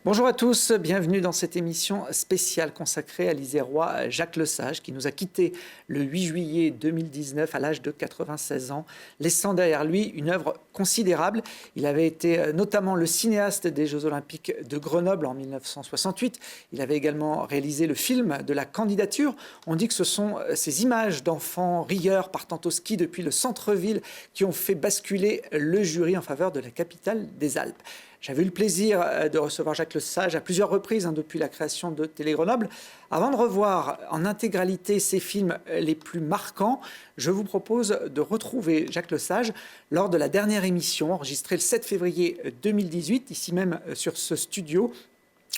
Bonjour à tous, bienvenue dans cette émission spéciale consacrée à l'Isérois Jacques Lesage qui nous a quittés le 8 juillet 2019 à l'âge de 96 ans, laissant derrière lui une œuvre considérable. Il avait été notamment le cinéaste des Jeux Olympiques de Grenoble en 1968. Il avait également réalisé le film de la candidature. On dit que ce sont ces images d'enfants rieurs partant au ski depuis le centre-ville qui ont fait basculer le jury en faveur de la capitale des Alpes. J'avais eu le plaisir de recevoir Jacques Lesage à plusieurs reprises depuis la création de Télé Grenoble. Avant de revoir en intégralité ses films les plus marquants, je vous propose de retrouver Jacques Lesage lors de la dernière émission enregistrée le 7 février 2018, ici même sur ce studio.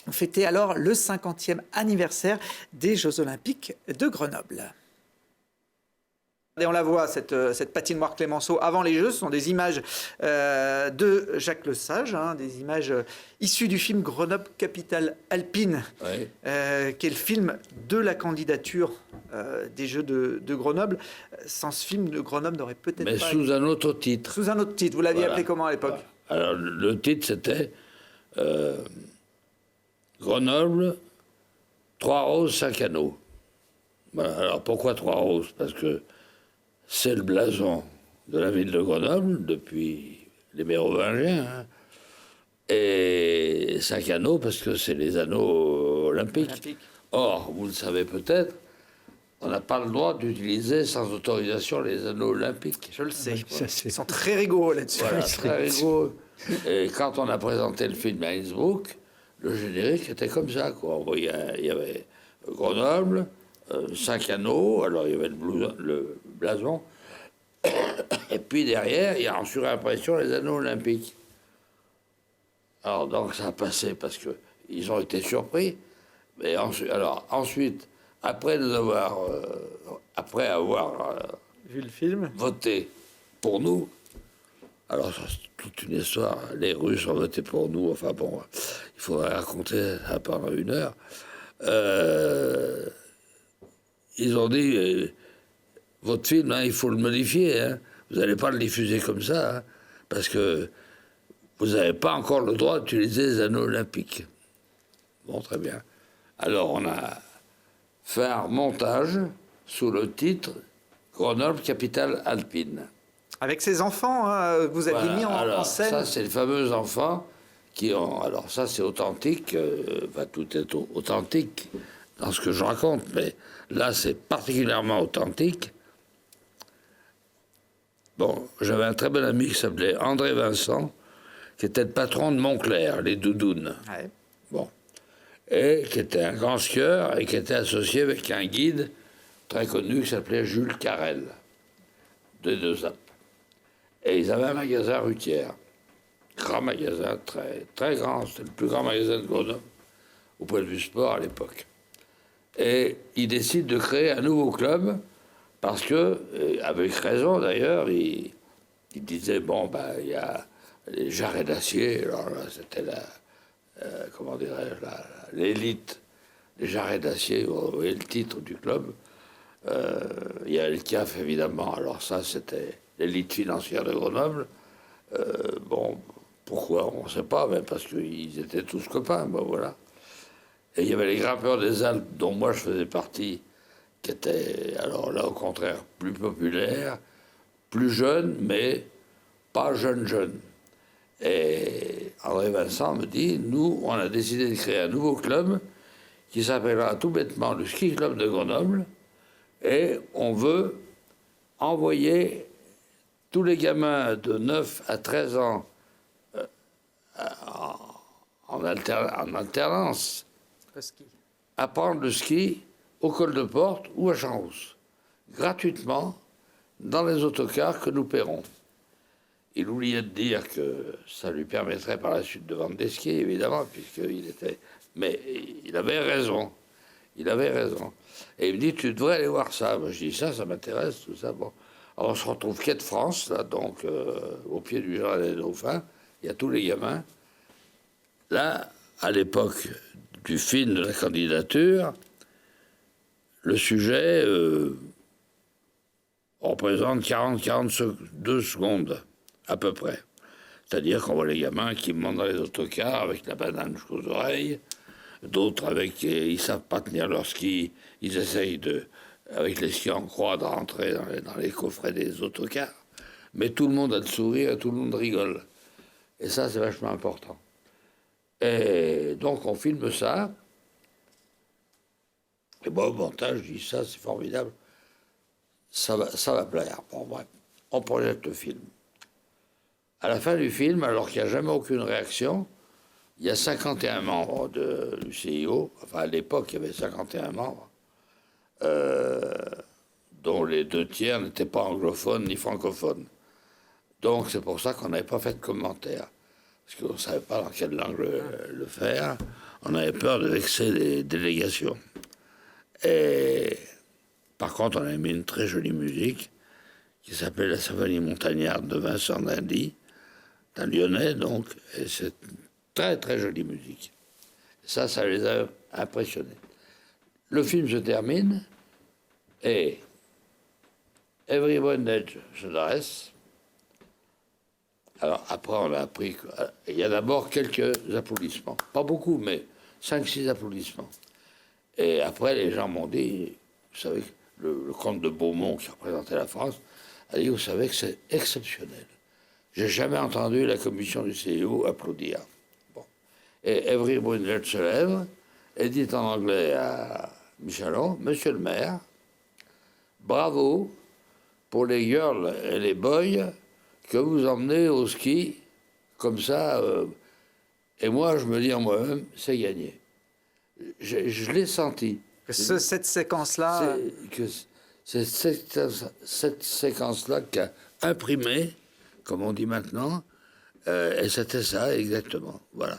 On fêtait alors le 50e anniversaire des Jeux Olympiques de Grenoble. Et on la voit, cette patinoire Clémenceau avant les Jeux. Ce sont des images de Jacques Lesage, des images issues du film Grenoble, capitale alpine, oui. Qui est le film de la candidature des Jeux de Grenoble. Sans ce film, de Grenoble n'aurait peut-être pas... Mais sous un autre titre. Sous un autre titre. Vous l'aviez appelé comment à l'époque? Alors, le titre, c'était Grenoble, 3 roses, 5 anneaux. Voilà. Alors, pourquoi 3 roses? Parce que c'est le blason de la ville de Grenoble depuis les Mérovingiens, et 5 anneaux parce que c'est les anneaux olympiques. Or, vous le savez peut-être, on n'a pas le droit d'utiliser sans autorisation les anneaux olympiques. Je le sais. Ils sont très rigoureux là-dessus. Voilà, très rigoureux. Et quand on a présenté le film à Innsbruck, le générique était comme ça, quoi. On voyait, il y avait Grenoble, 5 anneaux, alors il y avait le blason, et puis derrière, il y a en surimpression les anneaux olympiques. Alors donc ça a passé parce qu'ils ont été surpris, mais ensuite, après avoir vu le film, voté pour nous, alors c'est toute une histoire, les Russes ont voté pour nous, enfin bon, il faudrait raconter ça pendant 1 heure. Ils ont dit, votre film, il faut le modifier, vous n'allez pas le diffuser comme ça, parce que vous n'avez pas encore le droit d'utiliser les anneaux olympiques. Bon, très bien. Alors, on a fait un montage sous le titre Grenoble, capitale alpine. Avec ces enfants, vous aviez mis en scène... Ça, c'est les fameux enfants qui ont... Alors, ça, c'est authentique, tout est authentique dans ce que je raconte, mais là, c'est particulièrement authentique. Bon, j'avais un très bon ami qui s'appelait André Vincent, qui était le patron de Montclair, les Doudounes. Ouais. Bon. Et qui était un grand skieur et qui était associé avec un guide très connu qui s'appelait Jules Carrel, des Deux-Alpes. Et ils avaient un magasin routière. Grand magasin, très, très grand. C'était le plus grand magasin de Grenoble, au point de vue sport à l'époque. Et ils décident de créer un nouveau club parce que, avec raison d'ailleurs, ils disaient, bon, il y a les jarrets d'acier, alors là, c'était comment dirais-je, l'élite des jarrets d'acier, vous voyez le titre du club. Il y a le CAF, évidemment, alors ça, c'était l'élite financière de Grenoble. Bon, pourquoi, on ne sait pas, mais parce qu'ils étaient tous copains, bon, voilà. Et il y avait les grimpeurs des Alpes, dont moi je faisais partie, qui étaient, alors là, au contraire, plus populaires, plus jeunes, mais pas jeunes. Et André Vincent me dit, nous, on a décidé de créer un nouveau club qui s'appellera tout bêtement le Ski Club de Grenoble, et on veut envoyer tous les gamins de 9 à 13 ans en alternance apprendre le ski au col de Porte ou à Champs-Rousse, gratuitement, dans les autocars que nous paierons. Il oubliait de dire que ça lui permettrait par la suite de vendre des skis, évidemment, puisqu'il était... Mais il avait raison. Il avait raison. Et il me dit, tu devrais aller voir ça. Moi, je dis, ça m'intéresse, tout ça. Bon. Alors, on se retrouve quai de France, là, donc, au pied du Jardin des Dauphins. Il y a tous les gamins. Là, à l'époque du film de la candidature, le sujet représente 40-42 secondes, à peu près. C'est-à-dire qu'on voit les gamins qui montent dans les autocars avec la banane jusqu'aux oreilles, d'autres ils ne savent pas tenir leur ski, ils essayent avec les skis en croix de rentrer dans les coffrets des autocars. Mais tout le monde a le sourire, tout le monde rigole. Et ça, c'est vachement important. Et donc, on filme ça. Et moi, au montage, je dis ça, c'est formidable. Ça va plaire. Bon, bref, on projette le film. À la fin du film, alors qu'il n'y a jamais aucune réaction, il y a 51 membres du CIO. Enfin, à l'époque, il y avait 51 membres, dont les 2 tiers n'étaient pas anglophones ni francophones. Donc, c'est pour ça qu'on n'avait pas fait de commentaires. Parce qu'on ne savait pas dans quelle langue le faire. On avait peur de vexer les délégations. Et par contre, on avait mis une très jolie musique qui s'appelait La Symphonie montagnarde de Vincent d'Indy, un Lyonnais, donc. Et c'est une très, très jolie musique. Et ça les a impressionnés. Le film se termine et Every Bondage se dresse. Alors après, on a appris qu'il y a d'abord quelques applaudissements. Pas beaucoup, mais 5-6 applaudissements. Et après, les gens m'ont dit, vous savez, le comte de Beaumont qui représentait la France, a dit, vous savez que c'est exceptionnel. J'ai jamais entendu la commission du CIO applaudir. Bon. Et Evry Brunel se lève et dit en anglais à Michelon, Monsieur le maire, bravo pour les girls et les boys que vous emmenez au ski comme ça. Et moi, je me dis en moi-même, c'est gagné. Je l'ai senti. Cette séquence-là... C'est cette séquence-là qui a imprimé, comme on dit maintenant, et c'était ça exactement. Voilà.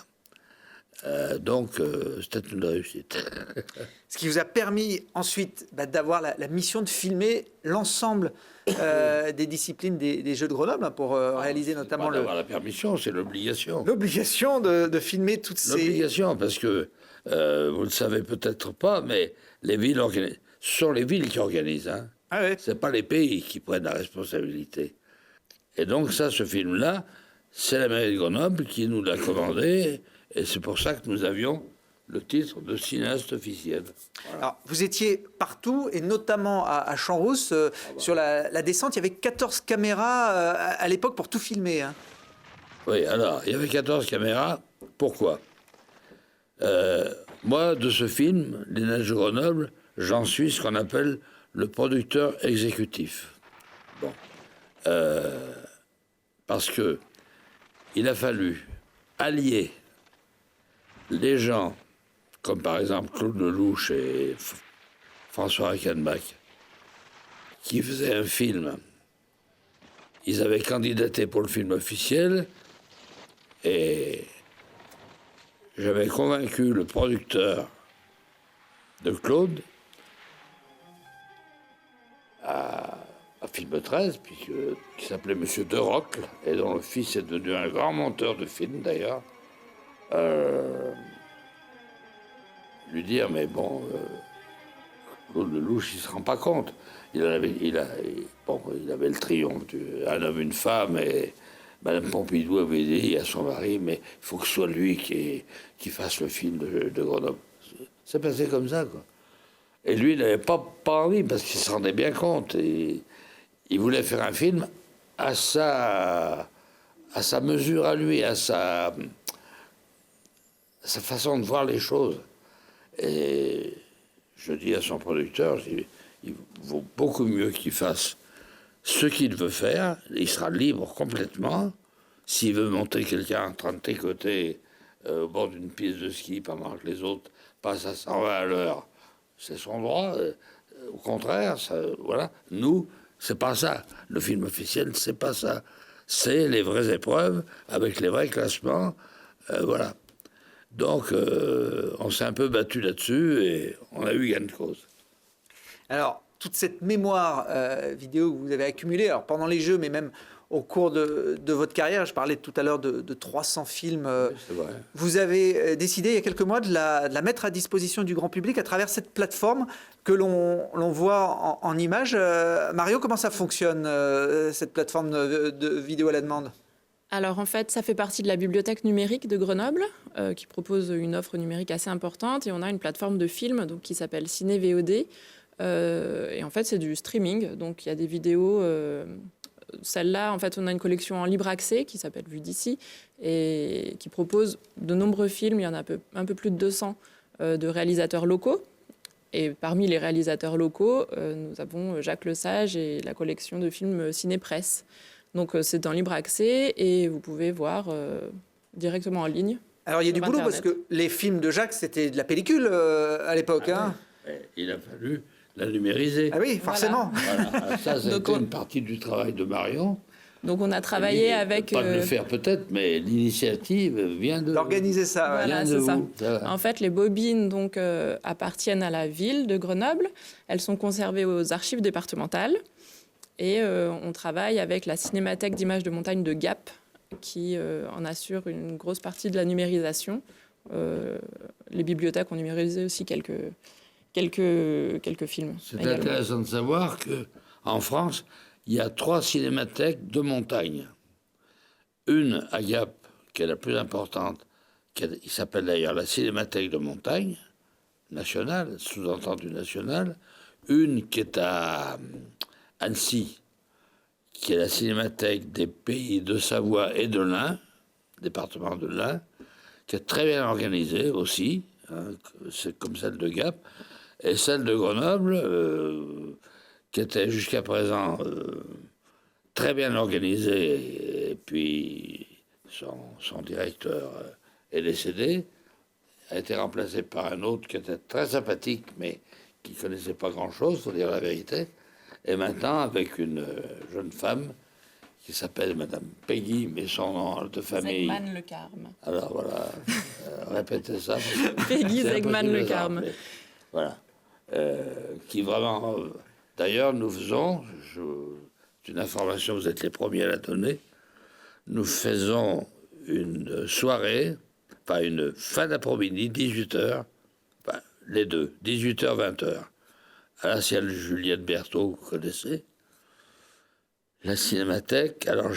Donc, c'était une réussite. Ce qui vous a permis ensuite d'avoir la mission de filmer l'ensemble des disciplines des Jeux de Grenoble pour réaliser notamment d'avoir la permission, c'est l'obligation. L'obligation de filmer toutes ces... L'obligation, parce que vous ne le savez peut-être pas, mais les villes ce sont les villes qui organisent. Hein. Ah ouais. Ce n'est pas les pays qui prennent la responsabilité. Et donc ça, ce film-là, c'est la mairie de Grenoble qui nous l'a commandé, et c'est pour ça que nous avions le titre de cinéaste officiel. Voilà. Alors, vous étiez partout, et notamment à Champs-Rousse, sur la descente. Il y avait 14 caméras à l'époque pour tout filmer. Hein. Oui, alors, il y avait 14 caméras. Pourquoi ? Moi, de ce film, Les Neiges de Grenoble, j'en suis ce qu'on appelle le producteur exécutif. Bon. Parce que il a fallu allier les gens, comme par exemple Claude Lelouch et François Reichenbach, qui faisaient un film. Ils avaient candidaté pour le film officiel et j'avais convaincu le producteur de Claude à Film 13, qui s'appelait Monsieur De Rocle, et dont le fils est devenu un grand monteur de films d'ailleurs, lui dire, mais bon, Claude Lelouch, il ne se rend pas compte. Il avait le triomphe Un homme, une femme, et Madame Pompidou avait dit à son mari, mais il faut que ce soit lui qui fasse le film de Grenoble. C'est passé comme ça, quoi. Et lui, il n'avait pas envie, parce qu'il se rendait bien compte. Et il voulait faire un film à sa mesure à lui, à sa façon de voir les choses. Et je dis à son producteur, il vaut beaucoup mieux qu'il fasse ce qu'il veut faire. Il sera libre complètement. S'il veut monter quelqu'un en train de tricoter au bord d'une piste de ski pendant que les autres passent à 120 à l'heure, c'est son droit. Au contraire, voilà. Nous, c'est pas ça. Le film officiel, c'est pas ça. C'est les vraies épreuves avec les vrais classements. Voilà. Donc, on s'est un peu battu là-dessus et on a eu gain de cause. Alors, toute cette mémoire vidéo que vous avez accumulée, alors pendant les Jeux, mais même au cours de votre carrière, je parlais tout à l'heure de 300 films, c'est vrai. Vous avez décidé il y a quelques mois de la mettre à disposition du grand public à travers cette plateforme que l'on voit en images. Mario, comment ça fonctionne, cette plateforme de vidéo à la demande ? Alors en fait, ça fait partie de la bibliothèque numérique de Grenoble, qui propose une offre numérique assez importante. Et on a une plateforme de films donc, qui s'appelle Ciné VOD. Et en fait, c'est du streaming. Donc il y a des vidéos. Celle-là, en fait, on a une collection en libre accès qui s'appelle Vue d'ici et qui propose de nombreux films. Il y en a un peu plus de 200 de réalisateurs locaux. Et parmi les réalisateurs locaux, nous avons Jacques Lesage et la collection de films Ciné-Presse. Donc c'est en libre accès et vous pouvez voir directement en ligne. Alors il y a du boulot parce que les films de Jacques, c'était de la pellicule à l'époque. Ah, il a fallu la numériser. Ah oui, forcément. Voilà. Ça, c'était une partie du travail de Marion. Donc on a travaillé avec... Pas de le faire peut-être, mais l'initiative vient de... D'organiser ça. Voilà, c'est ça. En fait, les bobines donc, appartiennent à la ville de Grenoble. Elles sont conservées aux archives départementales. Et on travaille avec la Cinémathèque d'images de montagne de Gap, qui en assure une grosse partie de la numérisation. Les bibliothèques ont numérisé aussi quelques films. C'est intéressant de savoir qu'en France, il y a 3 cinémathèques de montagne. Une à Gap, qui est la plus importante, qui s'appelle d'ailleurs la Cinémathèque de montagne, nationale, sous-entendu nationale. Une qui est à Annecy, qui est la Cinémathèque des pays de Savoie et de l'Ain, département de l'Ain, qui est très bien organisée aussi, hein, c'est comme celle de Gap, et celle de Grenoble, qui était jusqu'à présent très bien organisée, et puis son directeur est décédé, a été remplacé par un autre qui était très sympathique, mais qui ne connaissait pas grand-chose, il faut dire la vérité, et maintenant avec une jeune femme qui s'appelle Madame Peggy, mais son nom de famille... Zegman Le Carme. Alors voilà, répétez ça. Peggy Zegman Le Carme. Voilà. Qui vraiment... D'ailleurs, nous faisons, c'est une information, vous êtes les premiers à la donner, nous faisons une soirée, enfin une fin d'après-midi, 18h, enfin les deux, 18h, 20h, à la salle Juliette Berthaud, vous connaissez, la Cinémathèque, alors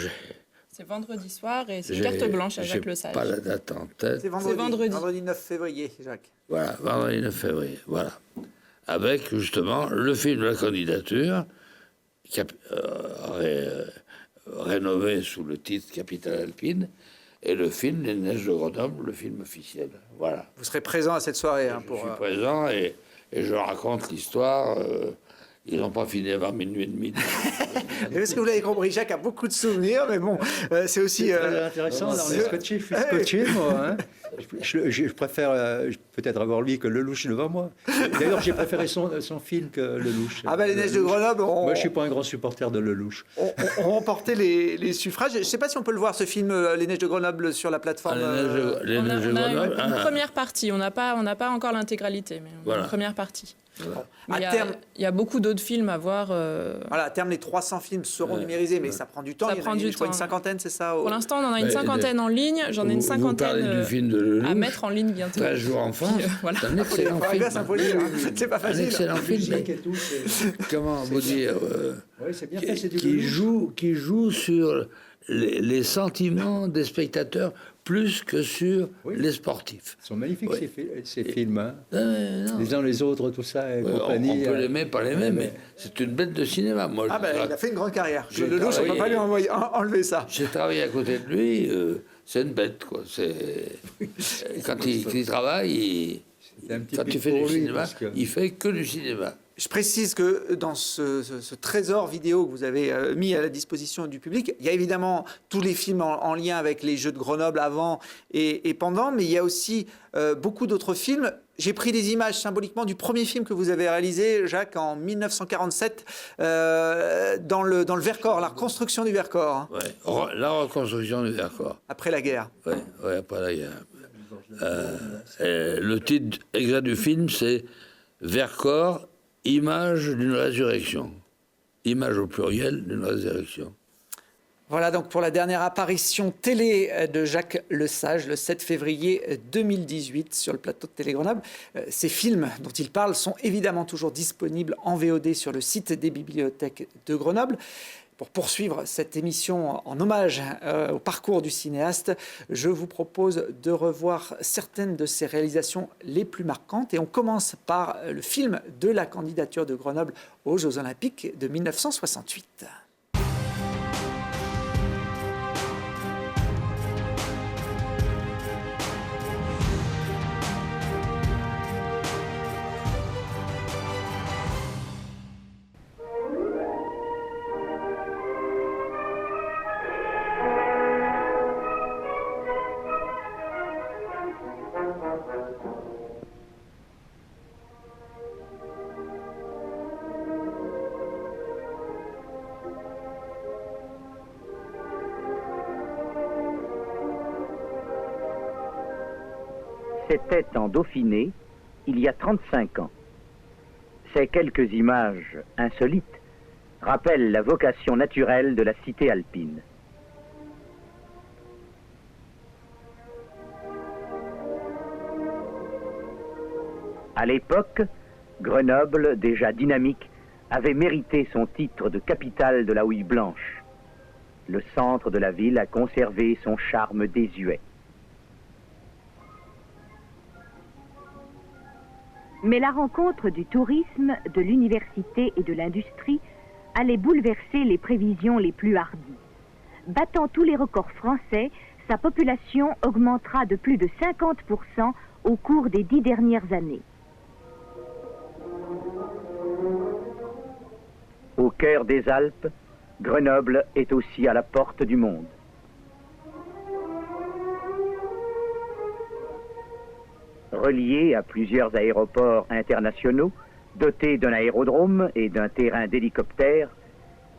c'est vendredi soir et c'est carte blanche à Jacques Lesage. Pas la date en tête. C'est vendredi 9 février, Jacques. Voilà, vendredi 9 février, voilà. Avec justement le film de la candidature, rénové sous le titre Capitale Alpine, et le film Les Neiges de Grenoble, le film officiel. Voilà. Vous serez présent à cette soirée. Je suis présent et je raconte l'histoire. Ils n'ont pas fini avant minuit et demi. Est-ce que vous l'avez compris, Jacques a beaucoup de souvenirs, mais bon, c'est aussi... C'est très intéressant, là, on est scotché, je suis scotché, moi. Hein. Je préfère peut-être avoir lui que Lelouch devant moi. D'ailleurs, j'ai préféré son film que Lelouch. Ah ben, Les Neiges de Grenoble... Moi, je ne suis pas un grand supporter de Lelouch. On remportait les suffrages. Je ne sais pas si on peut le voir, ce film, Les Neiges de Grenoble, sur la plateforme... Les Neiges de Grenoble. Une première partie, on n'a pas encore l'intégralité, mais on a une première partie. Voilà. Il y a beaucoup d'autres films à voir. Voilà, à terme, les 300 films seront numérisés, mais ça prend du temps. Je crois une cinquantaine, c'est ça Pour l'instant, on en a une cinquantaine en ligne. J'en ai une cinquantaine du film de Lelouch, à mettre en ligne bientôt. 13 jours en France. Voilà. C'est un excellent film. C'est pas facile. Un excellent film. Comment vous dire qui joue sur les sentiments des spectateurs plus que sur les sportifs. Ils sont magnifiques, ces films. Hein. Non. Les uns les autres, tout ça, et compagnie. On peut l'aimer, pas l'aimer, mais c'est une bête de cinéma. Moi, il a fait une grande carrière. Lelouch, on ne peut pas lui enlever ça. J'ai travaillé à côté de lui, c'est une bête, quoi. Quand il travaille, quand il fait du cinéma, il fait que du cinéma. Je précise que dans ce trésor vidéo que vous avez mis à la disposition du public, il y a évidemment tous les films en lien avec les Jeux de Grenoble avant et pendant, mais il y a aussi beaucoup d'autres films. J'ai pris des images symboliquement du premier film que vous avez réalisé, Jacques, en 1947, dans le Vercors, la reconstruction du Vercors. Hein. Ouais, la reconstruction du Vercors. Après la guerre. Oui, après la guerre. Le titre exact du film, c'est Vercors, image d'une résurrection. Image au pluriel d'une résurrection. Voilà donc pour la dernière apparition télé de Jacques Lesage, le 7 février 2018 sur le plateau de Télé Grenoble. Ces films dont il parle sont évidemment toujours disponibles en VOD sur le site des bibliothèques de Grenoble. Pour poursuivre cette émission en hommage au parcours du cinéaste, je vous propose de revoir certaines de ses réalisations les plus marquantes. Et on commence par le film de la candidature de Grenoble aux Jeux Olympiques de 1968. C'était en Dauphiné, il y a 35 ans. Ces quelques images insolites rappellent la vocation naturelle de la cité alpine. À l'époque, Grenoble, déjà dynamique, avait mérité son titre de capitale de la houille blanche. Le centre de la ville a conservé son charme désuet. Mais la rencontre du tourisme, de l'université et de l'industrie allait bouleverser les prévisions les plus hardies. Battant tous les records français, sa population augmentera de plus de 50% au cours des 10 dernières années. Au cœur des Alpes, Grenoble est aussi à la porte du monde. Relié à plusieurs aéroports internationaux, doté d'un aérodrome et d'un terrain d'hélicoptères,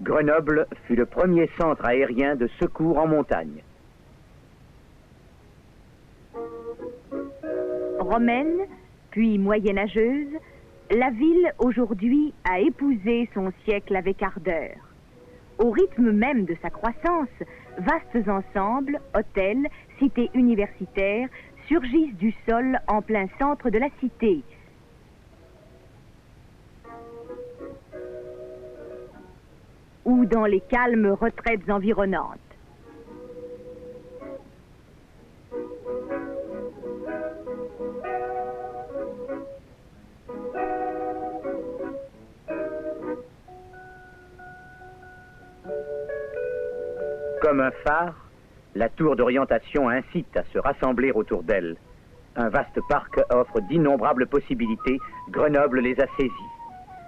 Grenoble fut le premier centre aérien de secours en montagne. Romaine, puis moyenâgeuse, la ville aujourd'hui a épousé son siècle avec ardeur. Au rythme même de sa croissance, vastes ensembles, hôtels, cités universitaires, surgissent du sol en plein centre de la cité. Ou dans les calmes retraites environnantes. Comme un phare, la tour d'orientation incite à se rassembler autour d'elle. Un vaste parc offre d'innombrables possibilités. Grenoble les a saisies.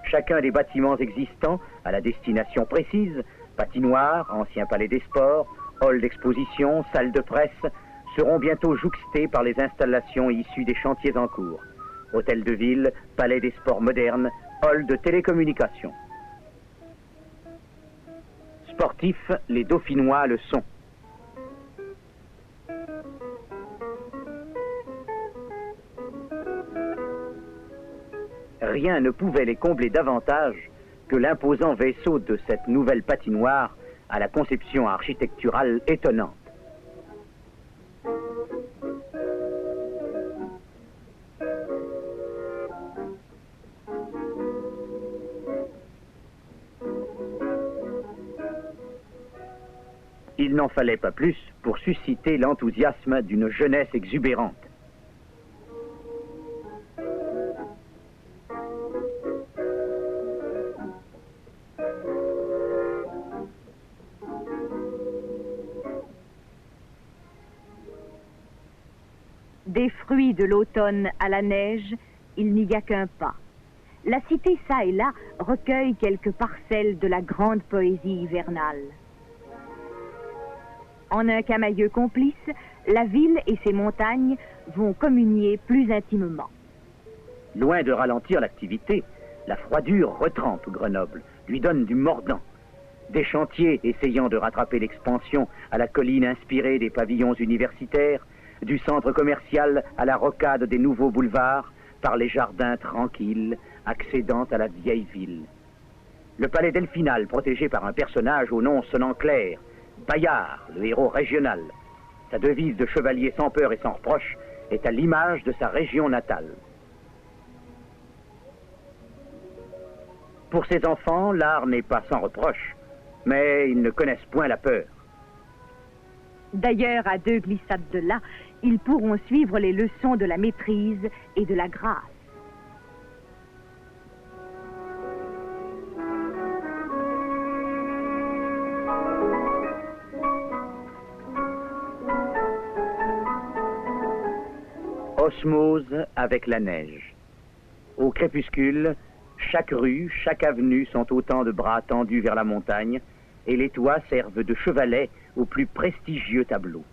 Chacun des bâtiments existants a la destination précise. Patinoire, ancien palais des sports, hall d'exposition, salle de presse seront bientôt jouxtés par les installations issues des chantiers en cours. Hôtel de ville, palais des sports modernes, hall de télécommunications. Sportifs, les Dauphinois le sont. Rien ne pouvait les combler davantage que l'imposant vaisseau de cette nouvelle patinoire à la conception architecturale étonnante. Il n'en fallait pas plus pour susciter l'enthousiasme d'une jeunesse exubérante. Des fruits de l'automne à la neige, il n'y a qu'un pas. La cité, ça et là, recueille quelques parcelles de la grande poésie hivernale. En un camailleux complice, la ville et ses montagnes vont communier plus intimement. Loin de ralentir l'activité, la froidure retrempe Grenoble, lui donne du mordant. Des chantiers essayant de rattraper l'expansion à la colline inspirée des pavillons universitaires, du centre commercial à la rocade des nouveaux boulevards, par les jardins tranquilles, accédant à la vieille ville. Le palais Delphinal, protégé par un personnage au nom sonnant clair, Bayard, le héros régional. Sa devise de chevalier sans peur et sans reproche est à l'image de sa région natale. Pour ses enfants, l'art n'est pas sans reproche. Mais ils ne connaissent point la peur. D'ailleurs, à 2 glissades de là, ils pourront suivre les leçons de la maîtrise et de la grâce. Osmose avec la neige. Au crépuscule, chaque rue, chaque avenue sont autant de bras tendus vers la montagne, et les toits servent de chevalet aux plus prestigieux tableaux.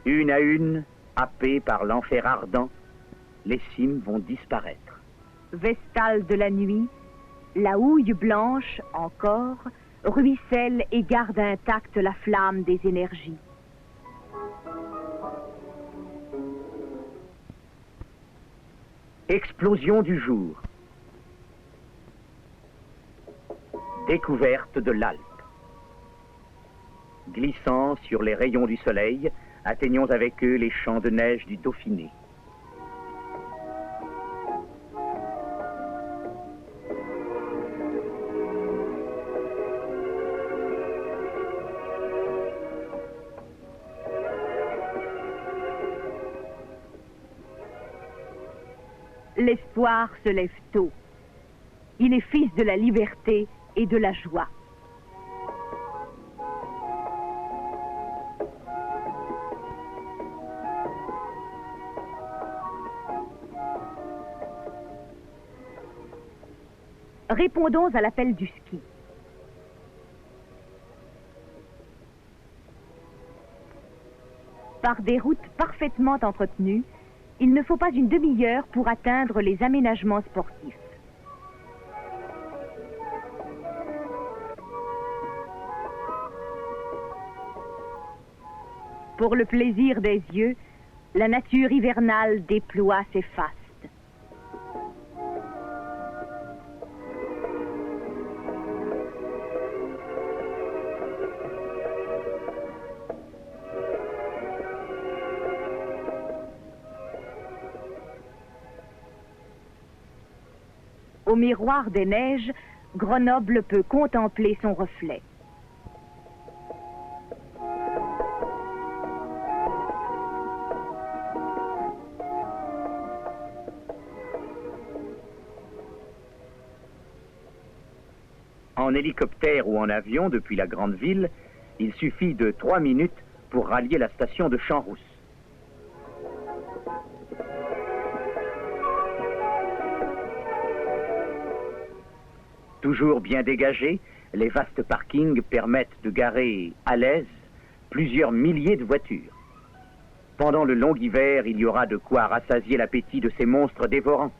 Une à une, happées par l'enfer ardent, les cimes vont disparaître. Vestale de la nuit, la houille blanche, encore, ruisselle et garde intacte la flamme des énergies. Explosion du jour. Découverte de l'Alpe. Glissant sur les rayons du soleil, atteignons avec eux les champs de neige du Dauphiné. L'espoir se lève tôt. Il est fils de la liberté et de la joie. Répondons à l'appel du ski. Par des routes parfaitement entretenues, il ne faut pas une demi-heure pour atteindre les aménagements sportifs. Pour le plaisir des yeux, la nature hivernale déploie ses fastes. Au miroir des neiges, Grenoble peut contempler son reflet. En hélicoptère ou en avion depuis la grande ville, il suffit de 3 minutes pour rallier la station de Champs-Rousse. Toujours bien dégagés, les vastes parkings permettent de garer à l'aise plusieurs milliers de voitures. Pendant le long hiver, il y aura de quoi rassasier l'appétit de ces monstres dévorants.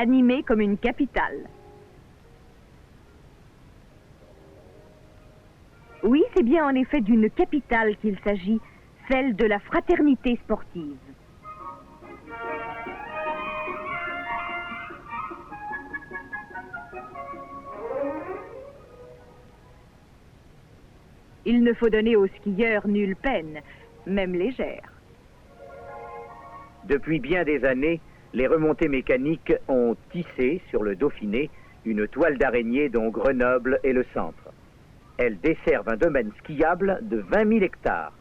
Animée comme une capitale. Oui, c'est bien en effet d'une capitale qu'il s'agit, celle de la fraternité sportive. Il ne faut donner aux skieurs nulle peine, même légère. Depuis bien des années, les remontées mécaniques ont tissé sur le Dauphiné une toile d'araignée dont Grenoble est le centre. Elles desservent un domaine skiable de 20 000 hectares.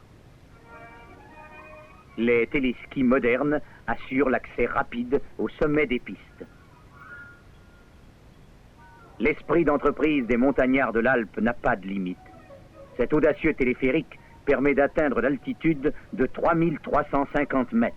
Les téléskis modernes assurent l'accès rapide au sommet des pistes. L'esprit d'entreprise des montagnards de l'Alpe n'a pas de limite. Cet audacieux téléphérique permet d'atteindre l'altitude de 3350 mètres.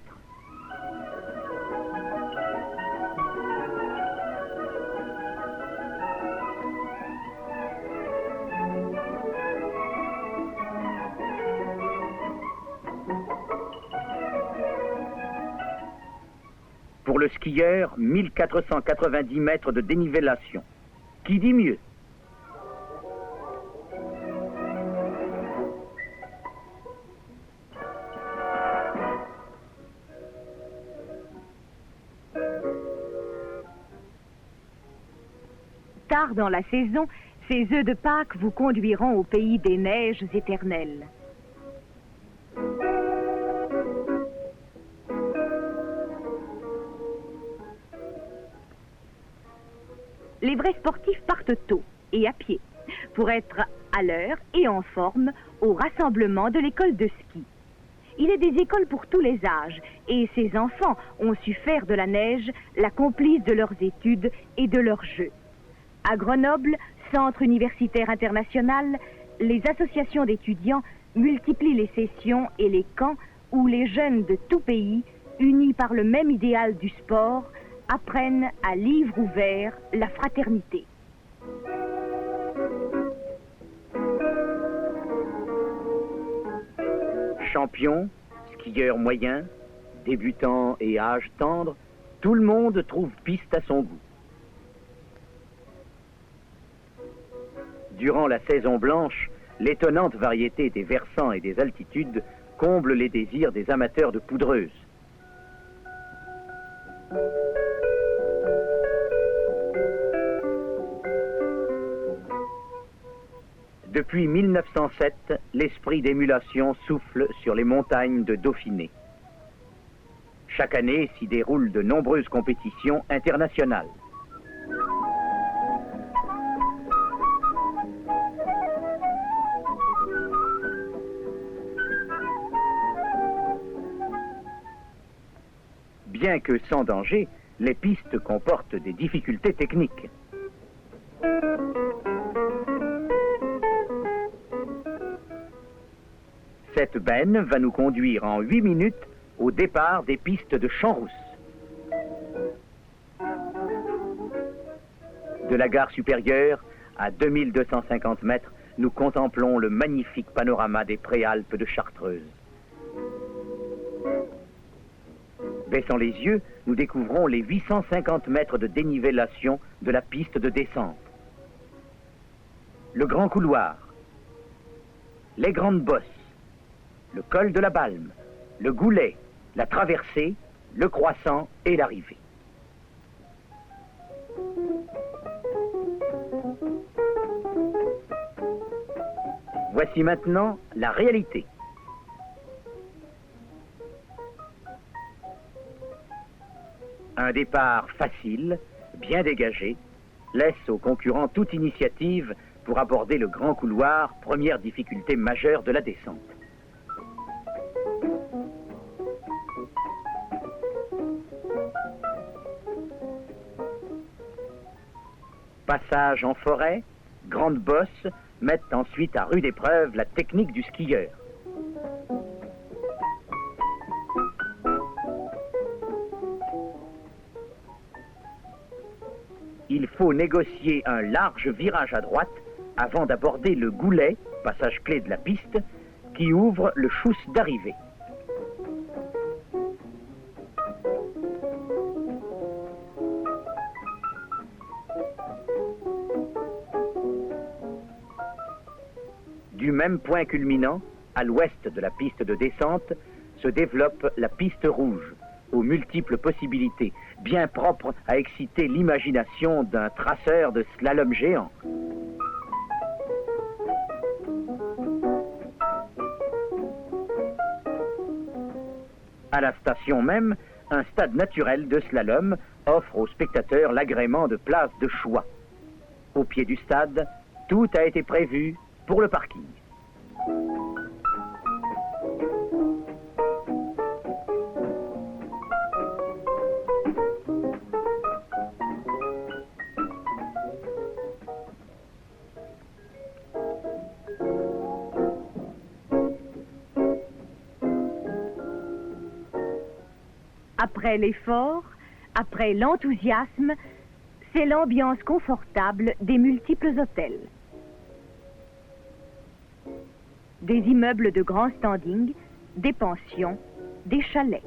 Pour le skieur, 1490 mètres de dénivellation. Qui dit mieux? tard dans la saison, ces œufs de Pâques vous conduiront au pays des neiges éternelles. Les vrais sportifs partent tôt et à pied pour être à l'heure et en forme au rassemblement de l'école de ski. Il est des écoles pour tous les âges et ces enfants ont su faire de la neige la complice de leurs études et de leurs jeux. À Grenoble, centre universitaire international, les associations d'étudiants multiplient les sessions et les camps où les jeunes de tout pays, unis par le même idéal du sport, apprennent à livre ouvert la fraternité. Champions, skieurs moyens, débutants et âge tendre, tout le monde trouve piste à son goût. Durant la saison blanche, l'étonnante variété des versants et des altitudes comble les désirs des amateurs de poudreuses. Depuis 1907, l'esprit d'émulation souffle sur les montagnes de Dauphiné. Chaque année s'y déroulent de nombreuses compétitions internationales. Bien que sans danger, les pistes comportent des difficultés techniques. Cette benne va nous conduire en 8 minutes au départ des pistes de Champs-Rousse. De la gare supérieure, à 2250 mètres, nous contemplons le magnifique panorama des préalpes de Chartreuse. Baissant les yeux, nous découvrons les 850 mètres de dénivellation de la piste de descente. Le grand couloir, les grandes bosses, le col de la Balme, le Goulet, la traversée, le croissant et l'arrivée. Voici maintenant la réalité. Un départ facile, bien dégagé, laisse aux concurrents toute initiative pour aborder le grand couloir, première difficulté majeure de la descente. Passage en forêt, grande bosse, mettent ensuite à rude épreuve la technique du skieur. Il faut négocier un large virage à droite avant d'aborder le Goulet, passage clé de la piste, qui ouvre le chousse d'arrivée. Du même point culminant, à l'ouest de la piste de descente, se développe la piste rouge, aux multiples possibilités, bien propre à exciter l'imagination d'un traceur de slalom géant. À la station même, un stade naturel de slalom offre aux spectateurs l'agrément de places de choix. Au pied du stade, tout a été prévu pour le parking. Après l'effort, après l'enthousiasme, c'est l'ambiance confortable des multiples hôtels. Des immeubles de grand standing, des pensions, des chalets.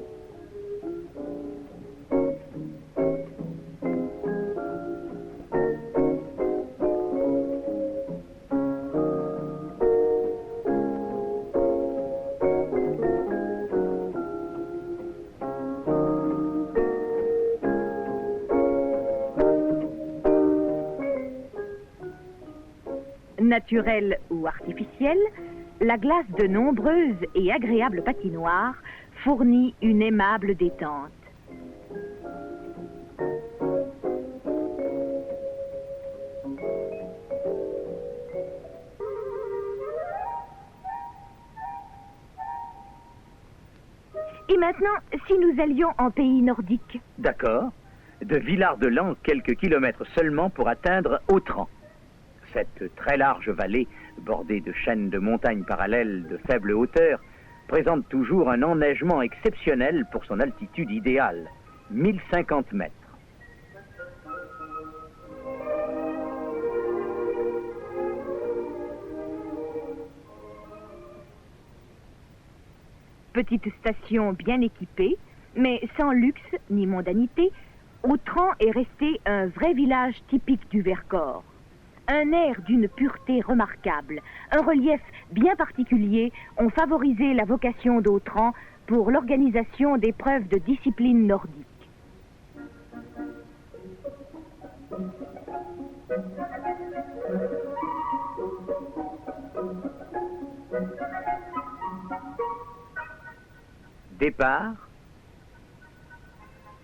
Naturelle ou artificielle, la glace de nombreuses et agréables patinoires fournit une aimable détente. Et maintenant, si nous allions en pays nordique? D'accord. De Villard-de-Lans, quelques kilomètres seulement pour atteindre Autran. Cette très large vallée, bordée de chaînes de montagnes parallèles de faible hauteur, présente toujours un enneigement exceptionnel pour son altitude idéale, 1050 mètres. Petite station bien équipée, mais sans luxe ni mondanité, Autran est resté un vrai village typique du Vercors. Un air d'une pureté remarquable, un relief bien particulier ont favorisé la vocation d'Autran pour l'organisation d'épreuves de discipline nordique. Départ,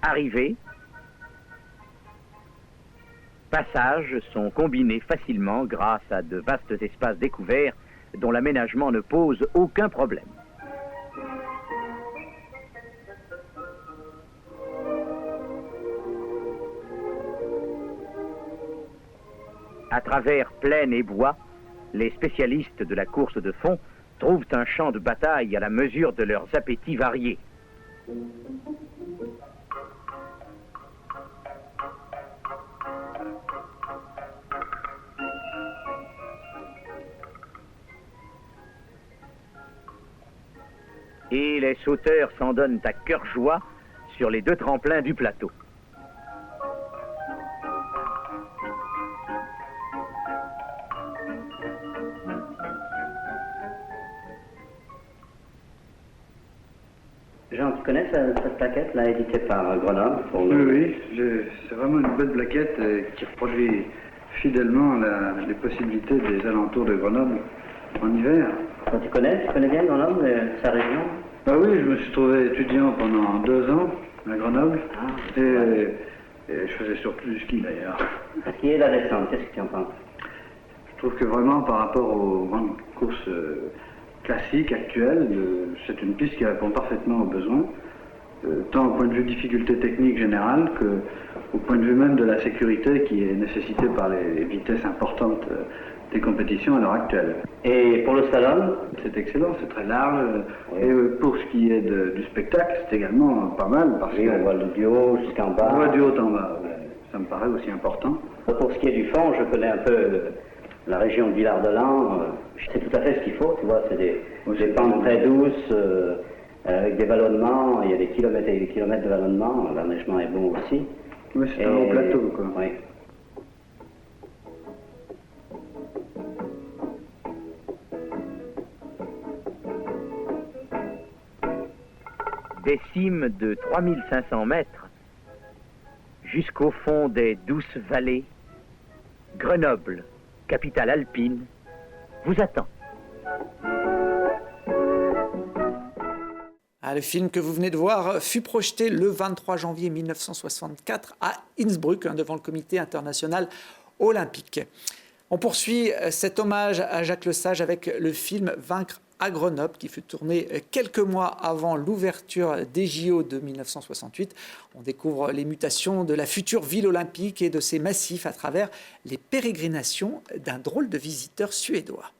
arrivée, passages sont combinés facilement grâce à de vastes espaces découverts dont l'aménagement ne pose aucun problème. À travers plaine et bois, les spécialistes de la course de fond trouvent un champ de bataille à la mesure de leurs appétits variés. Et les sauteurs s'en donnent à cœur joie sur les deux tremplins du plateau. Jean, tu connais cette plaquette là, éditée par Grenoble pour Oui, c'est vraiment une belle plaquette qui reproduit fidèlement les possibilités des alentours de Grenoble en hiver. Tu connais bien Grenoble, sa région? Ah oui, je me suis trouvé étudiant pendant 2 ans à Grenoble et je faisais surtout du ski d'ailleurs. Ce qui est la descente, qu'est-ce que tu en penses? Je trouve que vraiment par rapport aux grandes courses classique, actuelle, c'est une piste qui répond parfaitement aux besoins, tant au point de vue difficulté technique générale qu'au point de vue même de la sécurité qui est nécessitée par les vitesses importantes des compétitions à l'heure actuelle. Et pour le slalom? C'est excellent, c'est très large. Oui. Et pour ce qui est du spectacle, c'est également pas mal. Parce oui, on voit le du haut jusqu'en bas. On voit du haut en bas, ça me paraît aussi important. Pour ce qui est du fond, je connais un peu la région de Villard-de-Lans, c'est tout à fait ce qu'il faut, tu vois, c'est des pentes très douces, avec des vallonnements, il y a des kilomètres et des kilomètres de vallonnement, l'enneigement est bon aussi. Oui, c'est un haut plateau, quoi. Oui. Des cimes de 3500 mètres jusqu'au fond des douces vallées, Grenoble, capitale alpine, vous attend. Le film que vous venez de voir fut projeté le 23 janvier 1964 à Innsbruck devant le Comité international olympique. On poursuit cet hommage à Jacques Lesage avec le film Vaincre à Grenoble qui fut tourné quelques mois avant l'ouverture des JO de 1968. On découvre les mutations de la future ville olympique et de ses massifs à travers les pérégrinations d'un drôle de visiteur suédois.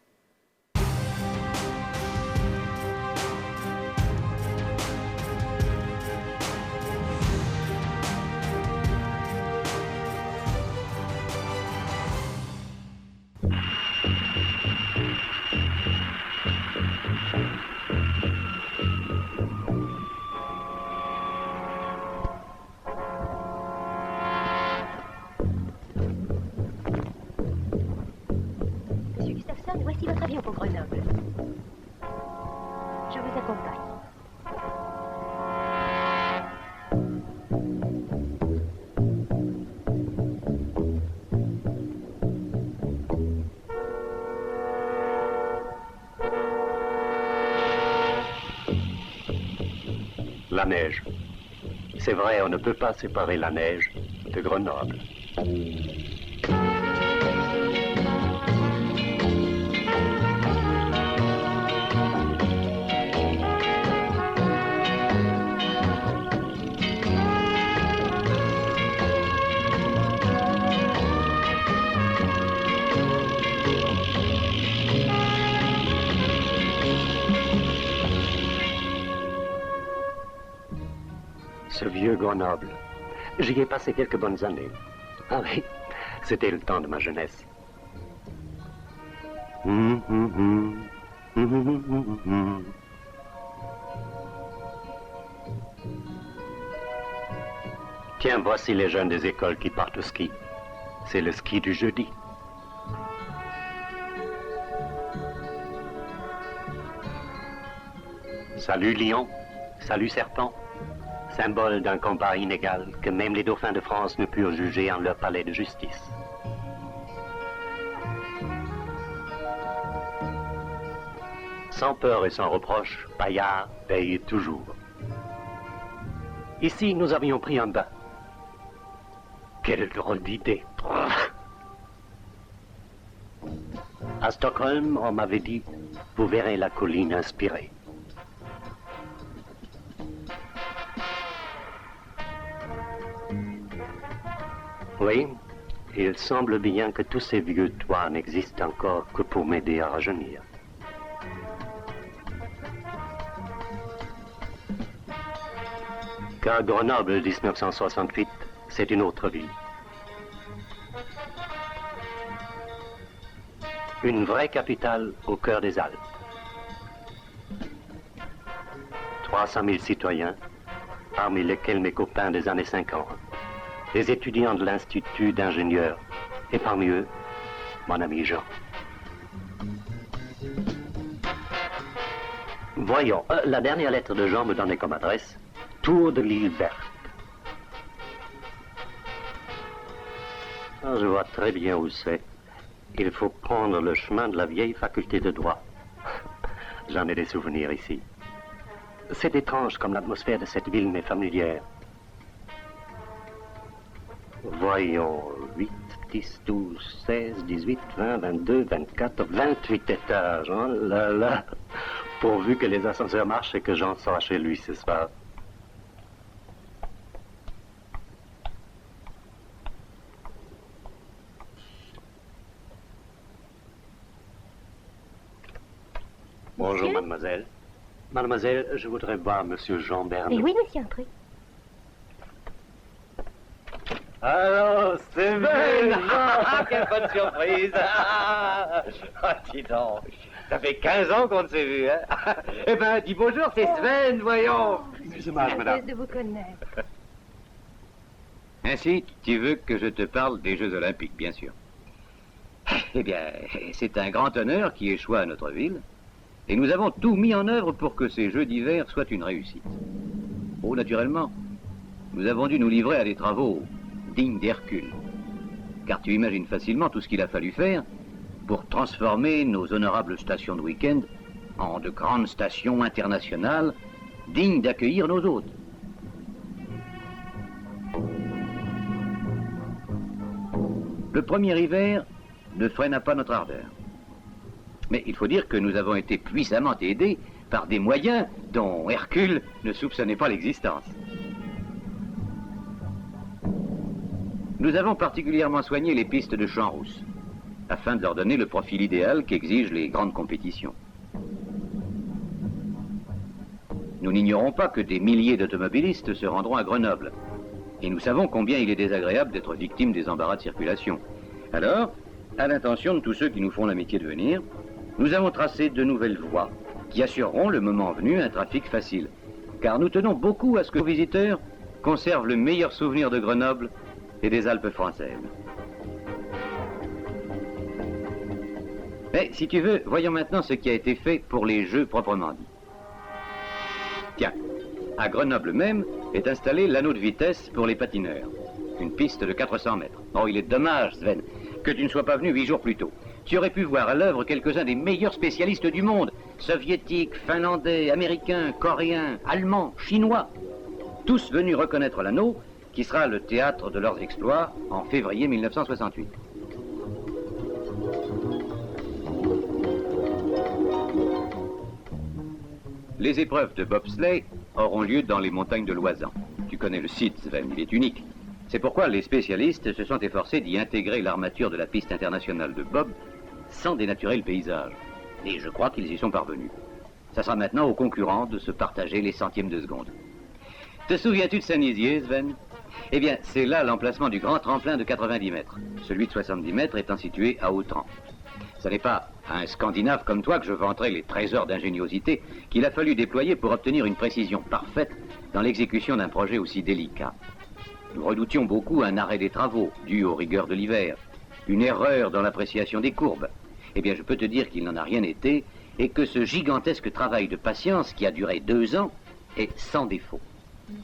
Voici votre avion pour Grenoble. Je vous accompagne. La neige. C'est vrai, on ne peut pas séparer la neige de Grenoble. Ce vieux Grenoble, j'y ai passé quelques bonnes années. Ah oui, c'était le temps de ma jeunesse. Tiens, voici les jeunes des écoles qui partent au ski. C'est le ski du jeudi. Salut lion, salut serpent. Symbole d'un combat inégal que même les dauphins de France ne purent juger en leur palais de justice. Sans peur et sans reproche, Paillard veille toujours. Ici, nous avions pris un bain. Quelle drôle d'idée. À Stockholm, on m'avait dit, vous verrez la colline inspirée. Oui, il semble bien que tous ces vieux toits n'existent encore que pour m'aider à rajeunir. Car Grenoble 1968, c'est une autre ville. Une vraie capitale au cœur des Alpes. 300 000 citoyens, parmi lesquels mes copains des années 50. Des étudiants de l'Institut d'ingénieurs, et parmi eux, mon ami Jean. Voyons, la dernière lettre de Jean me donnait comme adresse Tour de l'île Verte. Ah, je vois très bien où c'est. Il faut prendre le chemin de la vieille faculté de droit. J'en ai des souvenirs ici. C'est étrange comme l'atmosphère de cette ville m'est familière. Voyons, 8, 10, 12, 16, 18, 20, 22, 24, 28 étages. Oh là là, pourvu que les ascenseurs marchent et que Jean soit chez lui ce soir. Bonjour, monsieur? mademoiselle. Mademoiselle, je voudrais voir monsieur Jean Bernaud. Mais oui, monsieur, entrez. Alors, Sven! Ah, quelle bonne surprise! Ah, dis donc, ça fait 15 ans qu'on ne s'est vu, hein? Eh ben, dis bonjour, c'est Sven, voyons! Excusez-moi, madame. de vous connaître. Ainsi, tu veux que je te parle des Jeux Olympiques, bien sûr. Eh bien, c'est un grand honneur qui échoit à notre ville, et nous avons tout mis en œuvre pour que ces Jeux d'hiver soient une réussite. Oh, naturellement, nous avons dû nous livrer à des travaux dignes d'Hercule, car tu imagines facilement tout ce qu'il a fallu faire pour transformer nos honorables stations de week-end en de grandes stations internationales dignes d'accueillir nos hôtes. Le premier hiver ne freina pas notre ardeur. Mais il faut dire que nous avons été puissamment aidés par des moyens dont Hercule ne soupçonnait pas l'existence. Nous avons particulièrement soigné les pistes de Champs-Rousse, afin de leur donner le profil idéal qu'exigent les grandes compétitions. Nous n'ignorons pas que des milliers d'automobilistes se rendront à Grenoble, et nous savons combien il est désagréable d'être victime des embarras de circulation. Alors, à l'intention de tous ceux qui nous font l'amitié de venir, nous avons tracé de nouvelles voies qui assureront le moment venu un trafic facile, car nous tenons beaucoup à ce que nos visiteurs conservent le meilleur souvenir de Grenoble et des Alpes françaises. Mais si tu veux, voyons maintenant ce qui a été fait pour les Jeux proprement dit. Tiens, à Grenoble même est installé l'anneau de vitesse pour les patineurs, une piste de 400 mètres. Oh, il est dommage, Sven, que tu ne sois pas venu 8 jours plus tôt. Tu aurais pu voir à l'œuvre quelques-uns des meilleurs spécialistes du monde, soviétiques, finlandais, américains, coréens, allemands, chinois, tous venus reconnaître l'anneau qui sera le théâtre de leurs exploits en février 1968. Les épreuves de bobsleigh auront lieu dans les montagnes de l'Oisan. Tu connais le site, Sven, il est unique. C'est pourquoi les spécialistes se sont efforcés d'y intégrer l'armature de la piste internationale de bob sans dénaturer le paysage. Et je crois qu'ils y sont parvenus. Ça sera maintenant aux concurrents de se partager les centièmes de seconde. Te souviens-tu de Saint-Nizier, Sven? Eh bien, c'est là l'emplacement du grand tremplin de 90 mètres. Celui de 70 mètres étant situé à Autran. Ce n'est pas à un Scandinave comme toi que je vanterai les trésors d'ingéniosité qu'il a fallu déployer pour obtenir une précision parfaite dans l'exécution d'un projet aussi délicat. Nous redoutions beaucoup un arrêt des travaux dû aux rigueurs de l'hiver, une erreur dans l'appréciation des courbes. Eh bien, je peux te dire qu'il n'en a rien été et que ce gigantesque travail de patience qui a duré 2 ans est sans défaut.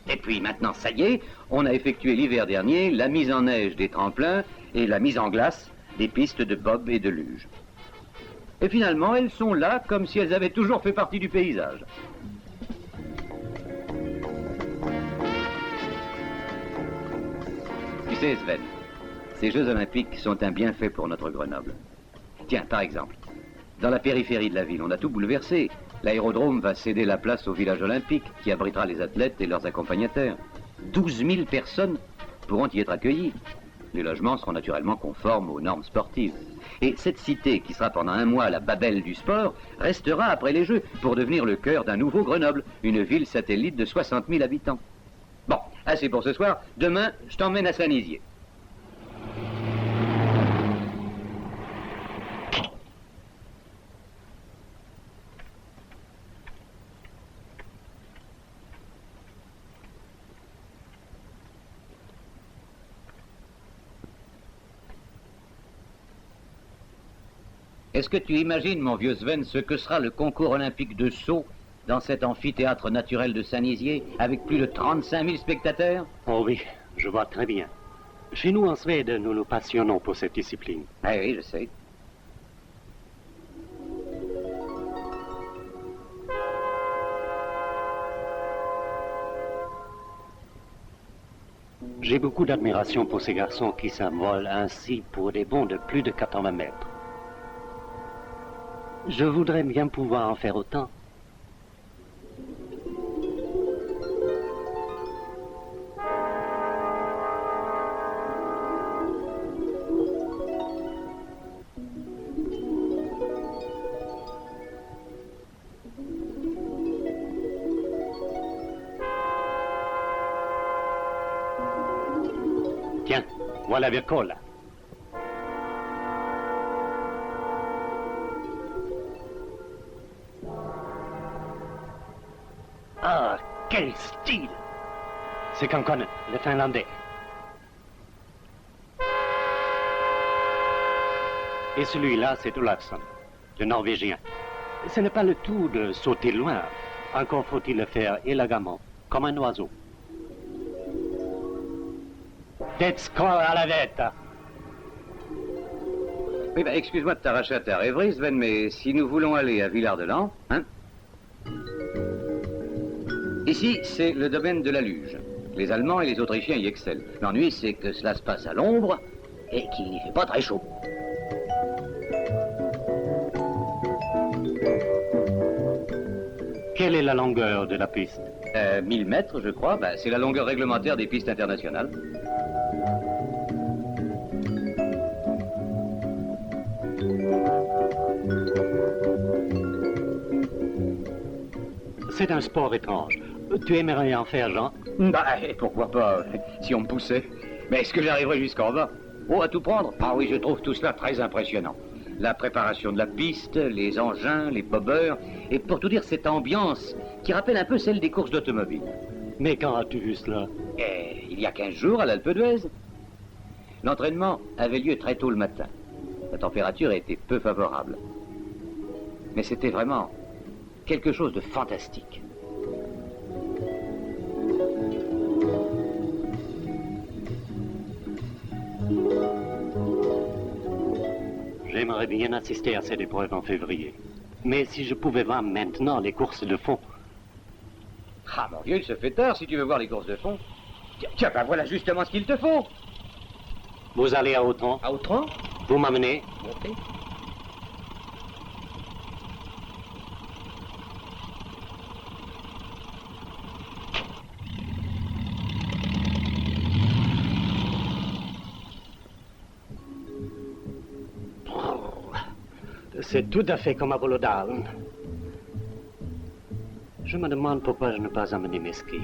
Et puis maintenant, ça y est, on a effectué l'hiver dernier la mise en neige des tremplins et la mise en glace des pistes de bob et de luge. Et finalement, elles sont là comme si elles avaient toujours fait partie du paysage. Tu sais, Sven, ces Jeux Olympiques sont un bienfait pour notre Grenoble. Tiens, par exemple, dans la périphérie de la ville, on a tout bouleversé. L'aérodrome va céder la place au village olympique qui abritera les athlètes et leurs accompagnateurs. 12 000 personnes pourront y être accueillies. Les logements seront naturellement conformes aux normes sportives. Et cette cité, qui sera pendant 1 mois la Babel du sport, restera après les Jeux pour devenir le cœur d'un nouveau Grenoble, une ville satellite de 60 000 habitants. Bon, assez pour ce soir. Demain, je t'emmène à Saint-Nizier. Est-ce que tu imagines, mon vieux Sven, ce que sera le concours olympique de saut dans cet amphithéâtre naturel de Saint-Nizier, avec plus de 35 000 spectateurs? Oh oui, je vois très bien. Chez nous, en Suède, nous nous passionnons pour cette discipline. Ah oui, je sais. J'ai beaucoup d'admiration pour ces garçons qui s'envolent ainsi pour des bonds de plus de 80 mètres. Je voudrais bien pouvoir en faire autant. Tiens, voilà Vircola. Ah, quel style! C'est Kankonen, le Finlandais. Et celui-là, c'est Olafsson, le Norvégien. Ce n'est pas le tout de sauter loin. Encore faut-il le faire élégamment, comme un oiseau. Det ska à la vette. Oui, bah, excuse-moi de t'arracher à ta rêverie, Sven, mais si nous voulons aller à Villard-de-Lans, hein? Ici, c'est le domaine de la luge. Les Allemands et les Autrichiens y excellent. L'ennui, c'est que cela se passe à l'ombre et qu'il n'y fait pas très chaud. Quelle est la longueur de la piste? 1000 mètres, je crois. Bah, c'est la longueur réglementaire des pistes internationales. C'est un sport étrange. Tu aimerais en faire, Jean? Bah, pourquoi pas, si on me poussait. Mais est-ce que j'arriverai jusqu'en bas? Oh, à tout prendre? Ah oui, je trouve tout cela très impressionnant. La préparation de la piste, les engins, les bobeurs, et pour tout dire, cette ambiance qui rappelle un peu celle des courses d'automobile. Mais quand as-tu vu cela? Il y a 15 jours, à l'Alpe d'Huez. L'entraînement avait lieu très tôt le matin. La température était peu favorable. Mais c'était vraiment quelque chose de fantastique. J'aimerais bien assister à cette épreuve en février. Mais si je pouvais voir maintenant les courses de fond. Ah mon Dieu, il se fait tard si tu veux voir les courses de fond. Tiens, ben voilà justement ce qu'il te faut. Vous allez à Autran. À Autran? Vous m'amenez. Montez. C'est tout à fait comme à Volodalen. Je me demande pourquoi je n'ai pas amené mes skis.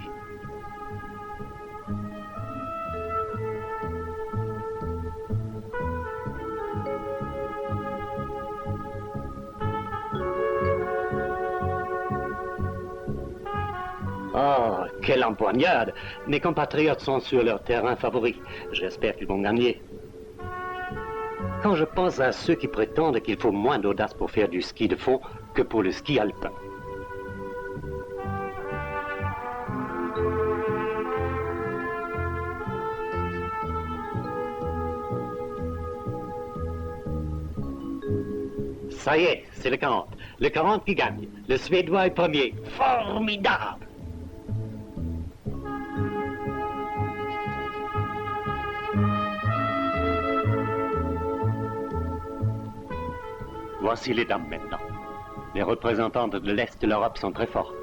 Oh, quelle empoignade! Mes compatriotes sont sur leur terrain favori. J'espère qu'ils vont gagner. Quand je pense à ceux qui prétendent qu'il faut moins d'audace pour faire du ski de fond que pour le ski alpin. Ça y est, c'est le 40. Le 40 qui gagne. Le Suédois est premier. Formidable! Voici les dames maintenant. Les représentantes de l'Est de l'Europe sont très fortes.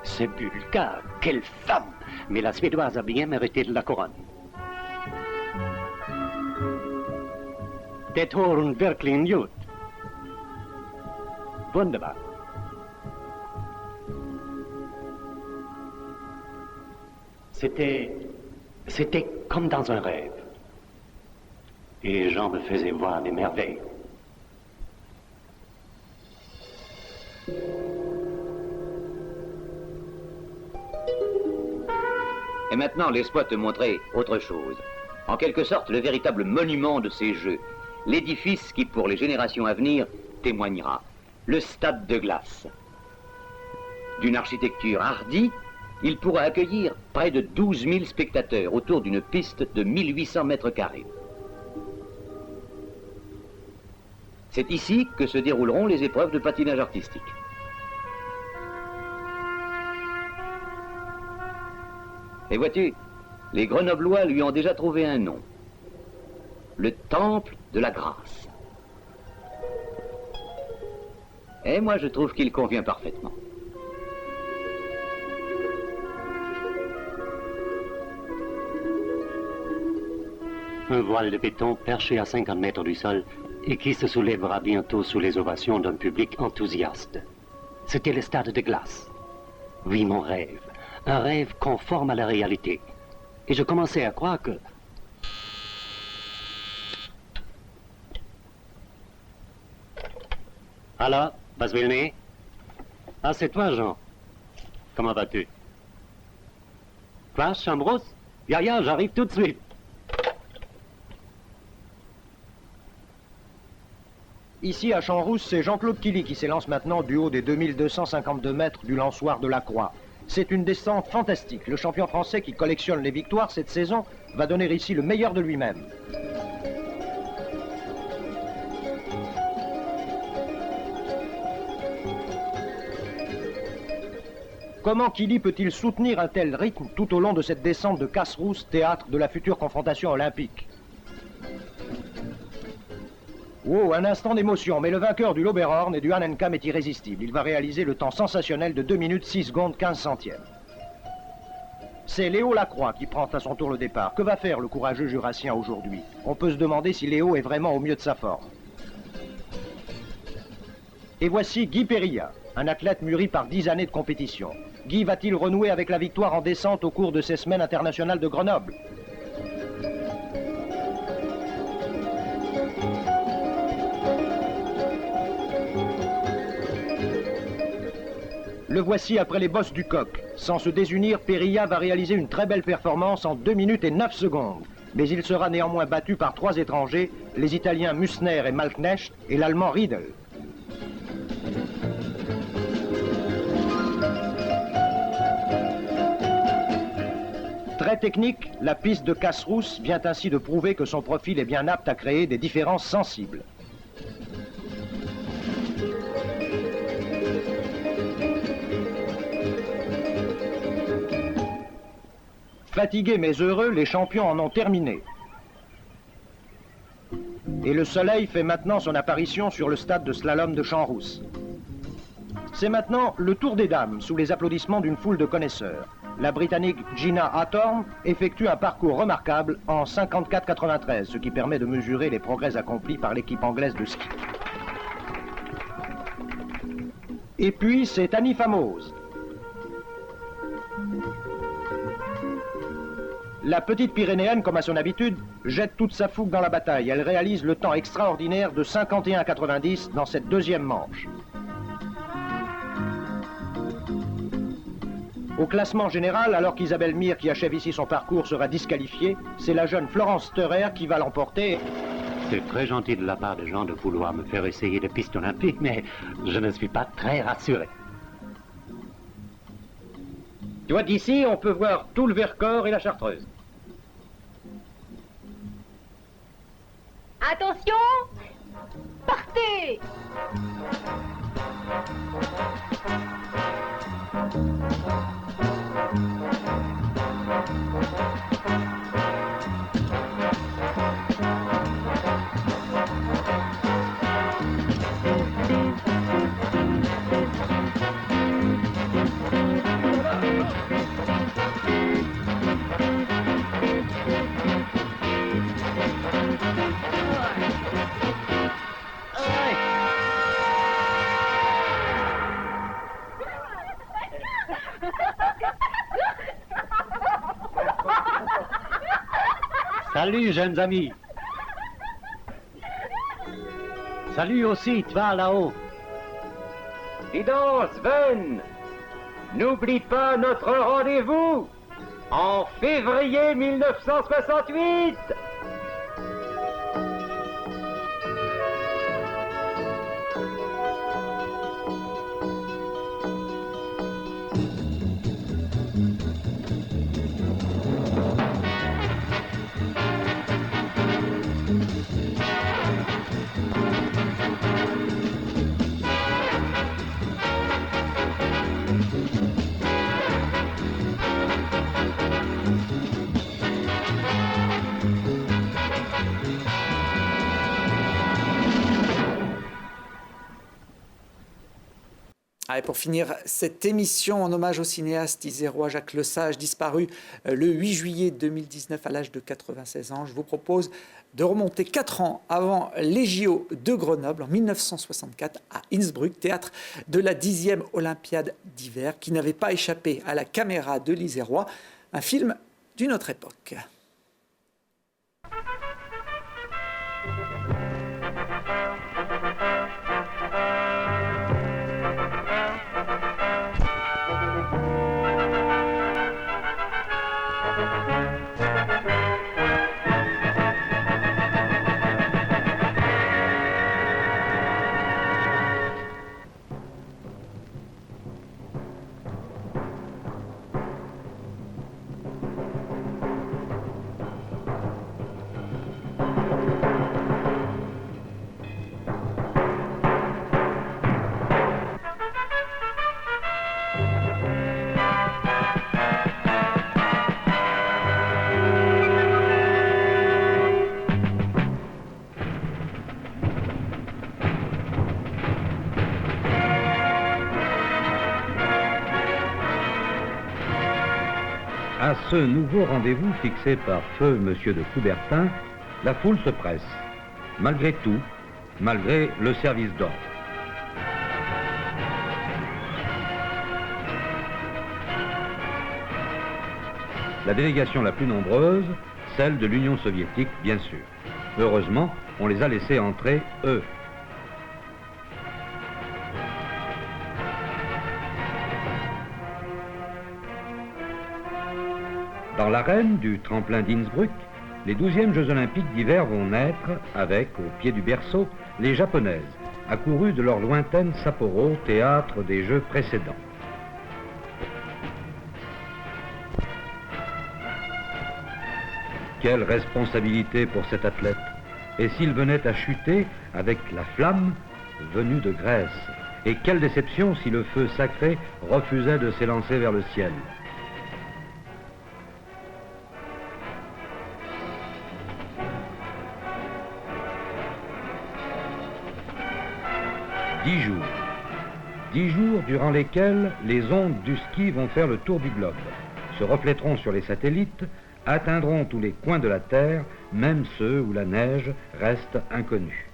C'est Bulgare, quelle femme! Mais la Suédoise a bien mérité de la couronne. Det har hon verkligen gjort. Wunderbar. C'était comme dans un rêve. Et les gens me faisaient voir des merveilles. Et maintenant, laisse-moi te montrer autre chose. En quelque sorte, le véritable monument de ces Jeux. L'édifice qui, pour les générations à venir, témoignera. Le stade de glace. D'une architecture hardie, il pourra accueillir près de 12 000 spectateurs autour d'une piste de 1800 mètres carrés. C'est ici que se dérouleront les épreuves de patinage artistique. Et vois-tu, les Grenoblois lui ont déjà trouvé un nom. Le Temple de la Grâce. Et moi, je trouve qu'il convient parfaitement. Un voile de béton perché à 50 mètres du sol et qui se soulèvera bientôt sous les ovations d'un public enthousiaste. C'était le stade de glace. Oui, mon rêve. Un rêve conforme à la réalité. Et je commençais à croire que... Alors, Basvilné? Ah, c'est toi, Jean. Comment vas-tu? Quoi, Chambros? Ya, j'arrive tout de suite. Ici, à Champs-Rousse, c'est Jean-Claude Killy qui s'élance maintenant du haut des 2252 mètres du lançoir de la Croix. C'est une descente fantastique. Le champion français qui collectionne les victoires cette saison va donner ici le meilleur de lui-même. Comment Killy peut-il soutenir un tel rythme tout au long de cette descente de Casse-Rousse, théâtre de la future confrontation olympique? Oh, un instant d'émotion, mais le vainqueur du Lauberhorn et du Hahnenkamm est irrésistible. Il va réaliser le temps sensationnel de 2 minutes 6 secondes 15 centièmes. C'est Léo Lacroix qui prend à son tour le départ. Que va faire le courageux Jurassien aujourd'hui? On peut se demander si Léo est vraiment au mieux de sa forme. Et voici Guy Périlla, un athlète mûri par 10 années de compétition. Guy va-t-il renouer avec la victoire en descente au cours de ces semaines internationales de Grenoble? Le voici après les bosses du coq. Sans se désunir, Périlla va réaliser une très belle performance en 2 minutes et 9 secondes. Mais il sera néanmoins battu par 3 étrangers, les Italiens Mussner et Malknecht et l'Allemand Riedel. Très technique, la piste de casse-rousse vient ainsi de prouver que son profil est bien apte à créer des différences sensibles. Fatigués mais heureux, les champions en ont terminé. Et le soleil fait maintenant son apparition sur le stade de slalom de Champs-Rousse. C'est maintenant le tour des dames, sous les applaudissements d'une foule de connaisseurs. La Britannique Gina Hathorn effectue un parcours remarquable en 54,93, ce qui permet de mesurer les progrès accomplis par l'équipe anglaise de ski. Et puis c'est Annie Famose. La petite Pyrénéenne, comme à son habitude, jette toute sa fougue dans la bataille. Elle réalise le temps extraordinaire de 51,90 dans cette deuxième manche. Au classement général, alors qu'Isabelle Mir, qui achève ici son parcours, sera disqualifiée, c'est la jeune Florence Steurer qui va l'emporter. C'est très gentil de la part des gens de vouloir me faire essayer des pistes olympiques, mais je ne suis pas très rassuré. Tu vois, d'ici, on peut voir tout le Vercors et la Chartreuse. Attention! Partez! Salut, jeunes amis. Salut aussi, toi là-haut. Dis donc, Sven, n'oublie pas notre rendez-vous en février 1968. Et pour finir cette émission en hommage au cinéaste isérois Jacques Lesage, disparu le 8 juillet 2019 à l'âge de 96 ans, je vous propose de remonter 4 ans avant les JO de Grenoble, en 1964, à Innsbruck, théâtre de la 10e Olympiade d'hiver, qui n'avait pas échappé à la caméra de l'Isérois, un film d'une autre époque. À ce nouveau rendez-vous fixé par feu Monsieur de Coubertin, la foule se presse, malgré tout, malgré le service d'ordre. La délégation la plus nombreuse, celle de l'Union soviétique, bien sûr. Heureusement, on les a laissés entrer, eux. Dans l'arène du tremplin d'Innsbruck, les 12e Jeux Olympiques d'hiver vont naître avec, au pied du berceau, les Japonaises, accourues de leur lointaine Sapporo, théâtre des Jeux précédents. Quelle responsabilité pour cet athlète. Et s'il venait à chuter avec la flamme venue de Grèce? Et quelle déception si le feu sacré refusait de s'élancer vers le ciel. Dix jours durant lesquels les ondes du ski vont faire le tour du globe, se reflèteront sur les satellites, atteindront tous les coins de la Terre, même ceux où la neige reste inconnue.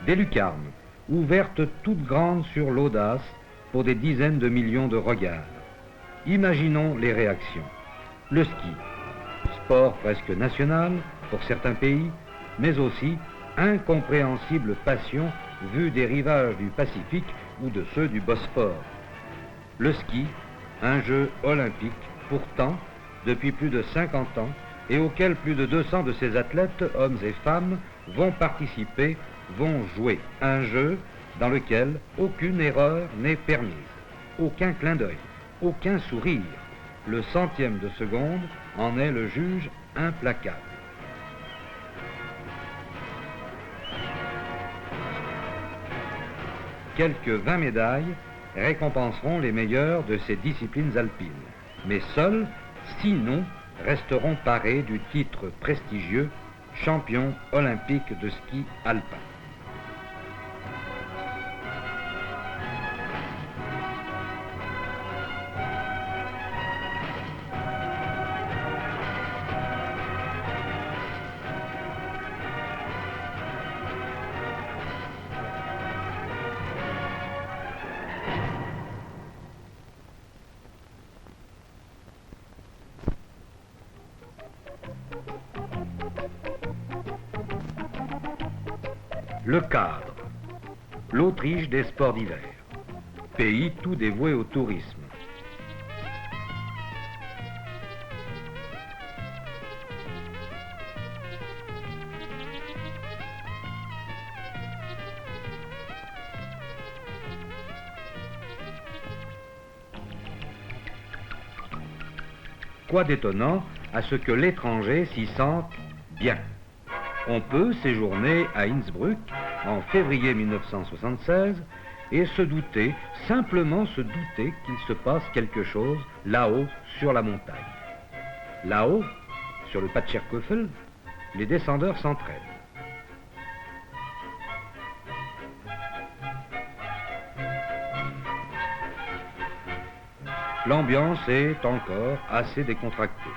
Des lucarnes, ouvertes toutes grandes sur l'audace pour des dizaines de millions de regards. Imaginons les réactions. Le ski, sport presque national pour certains pays, mais aussi incompréhensible passion vue des rivages du Pacifique ou de ceux du Bosphore. Le ski, un jeu olympique, pourtant, depuis plus de 50 ans, et auquel plus de 200 de ces athlètes, hommes et femmes, vont participer, vont jouer. Un jeu dans lequel aucune erreur n'est permise, aucun clin d'œil, aucun sourire. Le centième de seconde en est le juge implacable. Quelques 20 médailles récompenseront les meilleurs de ces disciplines alpines. Mais seuls 6 noms resteront parés du titre prestigieux champion olympique de ski alpin. Le cadre, l'Autriche des sports d'hiver, pays tout dévoué au tourisme. Quoi d'étonnant à ce que l'étranger s'y sente bien. On peut séjourner à Innsbruck en février 1976 et se douter, simplement se douter qu'il se passe quelque chose là-haut sur la montagne. Là-haut, sur le Patscherkofel, les descendeurs s'entraînent. L'ambiance est encore assez décontractée.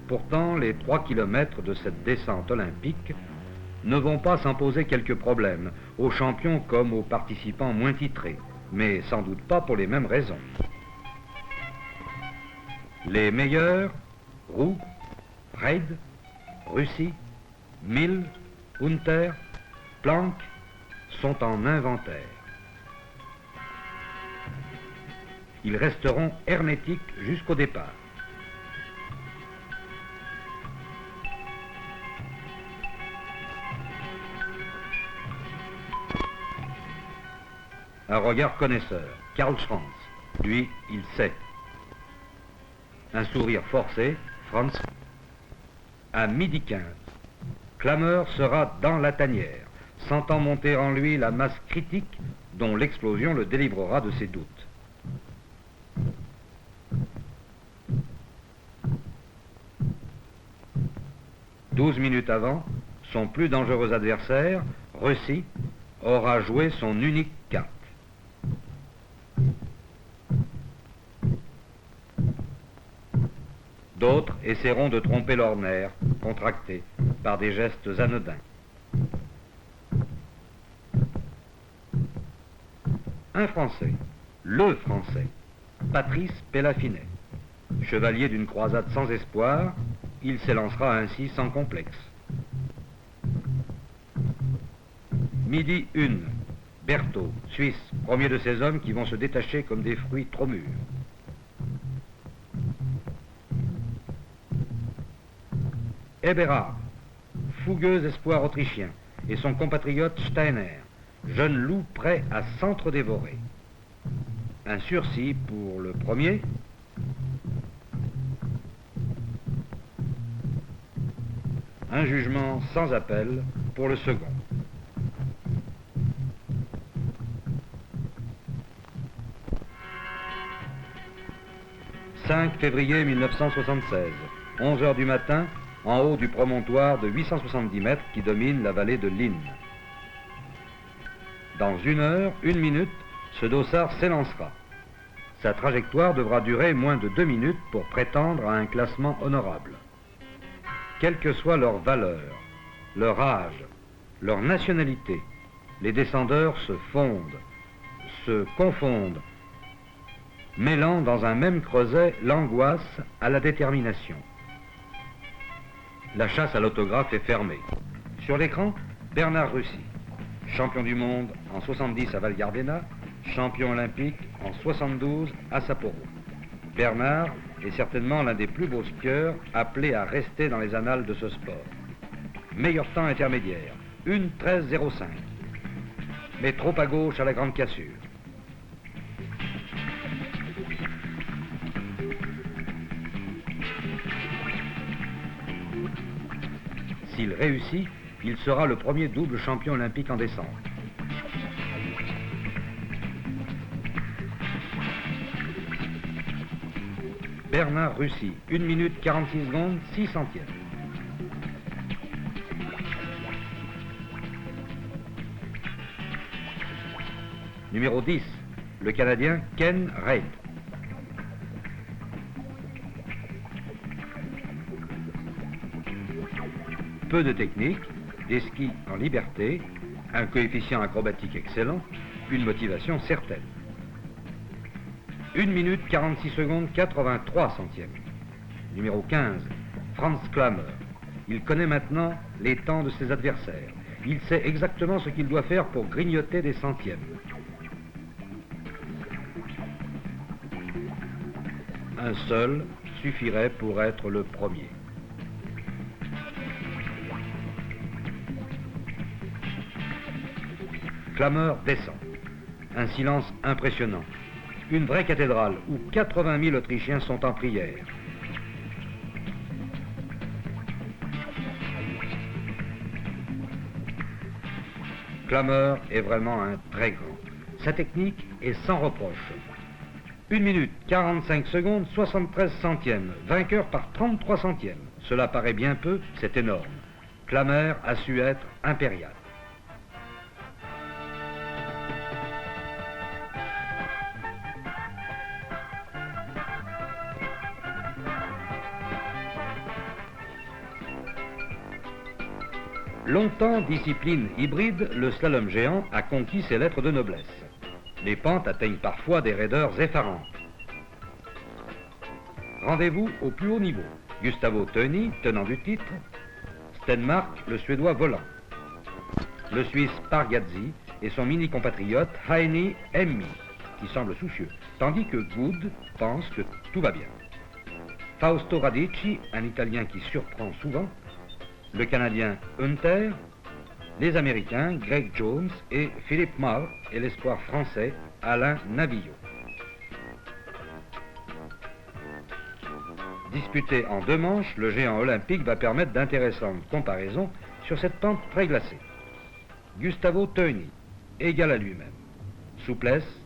Pourtant, les 3 kilomètres de cette descente olympique ne vont pas sans poser quelques problèmes, aux champions comme aux participants moins titrés, mais sans doute pas pour les mêmes raisons. Les meilleurs, Roux, Reid, Russie, Mill, Hunter, Planck, sont en inventaire. Ils resteront hermétiques jusqu'au départ. Un regard connaisseur, Karl Schranz. Lui, il sait. Un sourire forcé, Franz. À 12h15, Klammer sera dans la tanière, sentant monter en lui la masse critique dont l'explosion le délivrera de ses doutes. Douze minutes avant, son plus dangereux adversaire, Russie, aura joué son unique carte. D'autres essaieront de tromper leurs nerfs, contractés par des gestes anodins. Un Français, le Français, Patrice Pélafinet, chevalier d'une croisade sans espoir, il s'élancera ainsi sans complexe. Midi 1, Berthaud, Suisse, premier de ces hommes qui vont se détacher comme des fruits trop mûrs. Eberhard, fougueux espoir autrichien, et son compatriote Steiner, jeune loup prêt à s'entre-dévorer. Un sursis pour le premier, Un jugement sans appel pour le second. 5 février 1976, 11 h du matin, en haut du promontoire de 870 mètres qui domine la vallée de l'Inn. Dans 1 heure, 1 minute, ce dossard s'élancera. Sa trajectoire devra durer moins de 2 minutes pour prétendre à un classement honorable. Quelle que soit leur valeur, leur âge, leur nationalité, les descendeurs se fondent, se confondent, mêlant dans un même creuset l'angoisse à la détermination. La chasse à l'autographe est fermée. Sur l'écran, Bernard Russi, champion du monde en 70 à Val Gardena, champion olympique en 72 à Sapporo. Bernard est certainement l'un des plus beaux skieurs appelés à rester dans les annales de ce sport. Meilleur temps intermédiaire, 1:13:05, mais trop à gauche à la grande cassure. S'il réussit, il sera le premier double champion olympique en décembre. Bernard Russi, 1 minute 46 secondes, 6 centièmes. Numéro 10, le Canadien Ken Reid. Peu de technique, des skis en liberté, un coefficient acrobatique excellent, une motivation certaine. 1 minute 46 secondes 83 centièmes. Numéro 15, Franz Klammer. Il connaît maintenant les temps de ses adversaires. Il sait exactement ce qu'il doit faire pour grignoter des centièmes. Un seul suffirait pour être le premier. Klammer descend. Un silence impressionnant. Une vraie cathédrale où 80 000 Autrichiens sont en prière. Klammer est vraiment un très grand. Sa technique est sans reproche. 1 minute 45 secondes 73 centièmes. Vainqueur par 33 centièmes. Cela paraît bien peu, c'est énorme. Klammer a su être impérial. Longtemps discipline hybride, le slalom géant a conquis ses lettres de noblesse. Les pentes atteignent parfois des raideurs effarantes. Rendez-vous au plus haut niveau. Gustavo Töni, tenant du titre. Stenmark, le Suédois volant. Le Suisse Pargazzi et son mini-compatriote Heini Emmi, qui semble soucieux, tandis que Good pense que tout va bien. Fausto Radici, un Italien qui surprend souvent. Le Canadien Hunter, les Américains Greg Jones et Philip Marr et l'espoir français Alain Navillo. Disputé en 2 manches, le géant olympique va permettre d'intéressantes comparaisons sur cette pente très glacée. Gustavo Töni, égal à lui-même. Souplesse,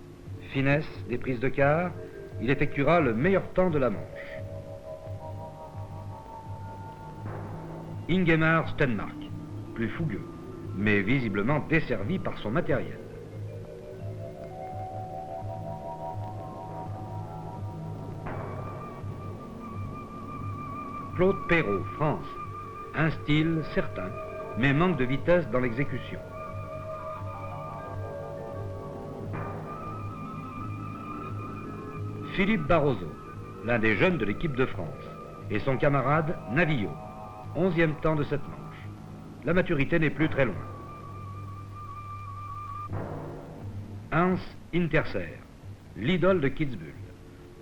finesse des prises de quart, il effectuera le meilleur temps de la manche. Ingemar Stenmark, plus fougueux, mais visiblement desservi par son matériel. Claude Perrault, France. Un style certain, mais manque de vitesse dans l'exécution. Philippe Barroso, l'un des jeunes de l'équipe de France, et son camarade Navillo, 11e temps de cette manche. La maturité n'est plus très loin. Hans Interser, l'idole de Kitzbühel.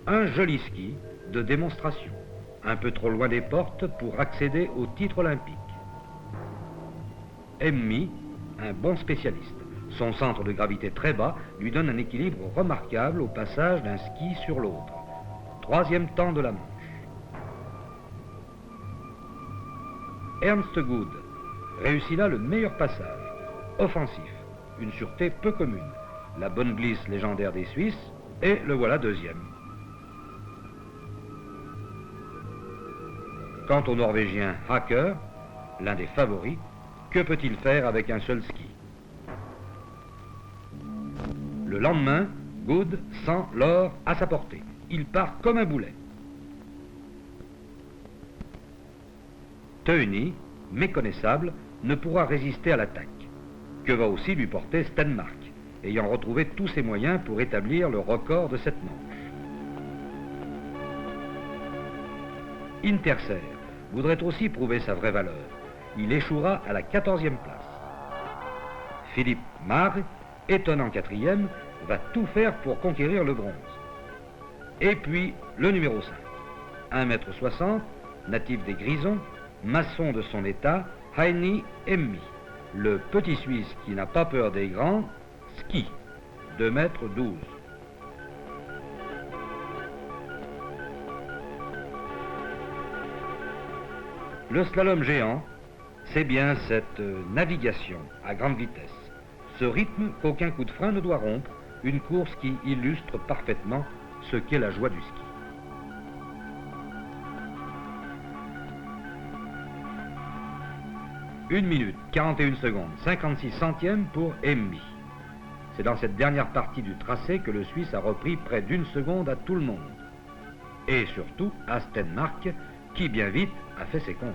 Un joli ski de démonstration, un peu trop loin des portes pour accéder au titre olympique. Emmi, un bon spécialiste. Son centre de gravité très bas lui donne un équilibre remarquable au passage d'un ski sur l'autre. 3e temps de la manche. Ernst Good réussit là le meilleur passage, offensif, une sûreté peu commune, la bonne glisse légendaire des Suisses, et le voilà deuxième. Quant au Norvégien Hacker, l'un des favoris, que peut-il faire avec un seul ski? Le lendemain, Good sent l'or à sa portée. Il part comme un boulet. Teuni, méconnaissable, ne pourra résister à l'attaque, que va aussi lui porter Stenmark, ayant retrouvé tous ses moyens pour établir le record de cette manche. Intercer voudrait aussi prouver sa vraie valeur. Il échouera à la 14e place. Philippe Marre, étonnant 4e, va tout faire pour conquérir le bronze. Et puis le numéro 5, 1,60 m, natif des Grisons, maçon de son état, Heini Emmi, le petit Suisse qui n'a pas peur des grands, ski, 2,12 m. Le slalom géant, c'est bien cette navigation à grande vitesse, ce rythme qu'aucun coup de frein ne doit rompre, une course qui illustre parfaitement ce qu'est la joie du ski. Une minute, 41 secondes, 56 centièmes pour Emmi. C'est dans cette dernière partie du tracé que le Suisse a repris près d'une seconde à tout le monde. Et surtout à Stenmark, qui bien vite a fait ses comptes.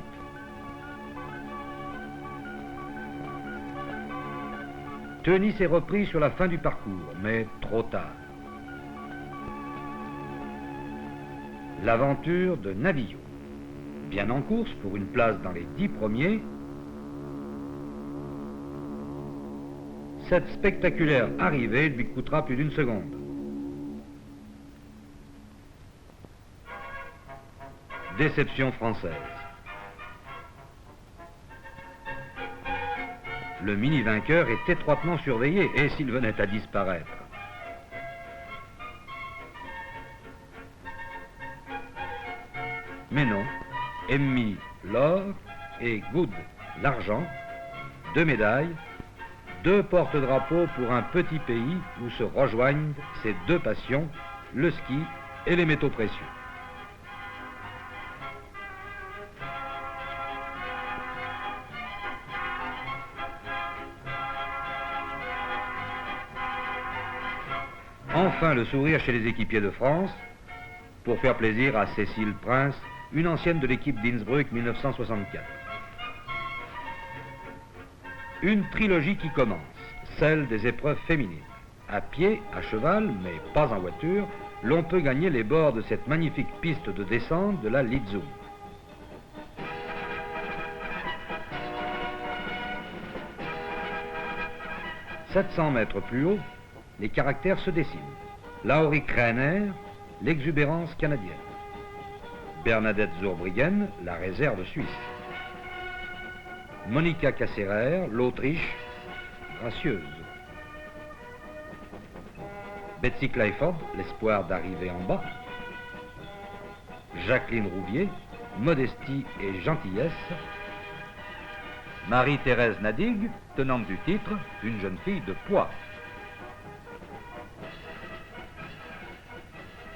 Teuni s'est repris sur la fin du parcours, mais trop tard. L'aventure de Navillot. Bien en course pour une place dans les 10 premiers, cette spectaculaire arrivée lui coûtera plus d'une seconde. Déception française. Le mini-vainqueur est étroitement surveillé, et s'il venait à disparaître? Mais non, Emmi l'or et Good l'argent, 2 médailles, 2 porte-drapeaux pour un petit pays où se rejoignent ces 2 passions, le ski et les métaux précieux. Enfin, le sourire chez les équipiers de France, pour faire plaisir à Cécile Prince, une ancienne de l'équipe d'Innsbruck 1964. Une trilogie qui commence, celle des épreuves féminines. À pied, à cheval, mais pas en voiture, l'on peut gagner les bords de cette magnifique piste de descente de la Litzum. « 700 mètres plus haut, les caractères se dessinent. Lauri Kreiner, l'exubérance canadienne. Bernadette Zurbriggen, la réserve suisse. Monika Kasserer, l'Autriche, gracieuse. Betsy Clifford, l'espoir d'arriver en bas. Jacqueline Rouvier, modestie et gentillesse. Marie-Thérèse Nadig, tenante du titre, une jeune fille de poids.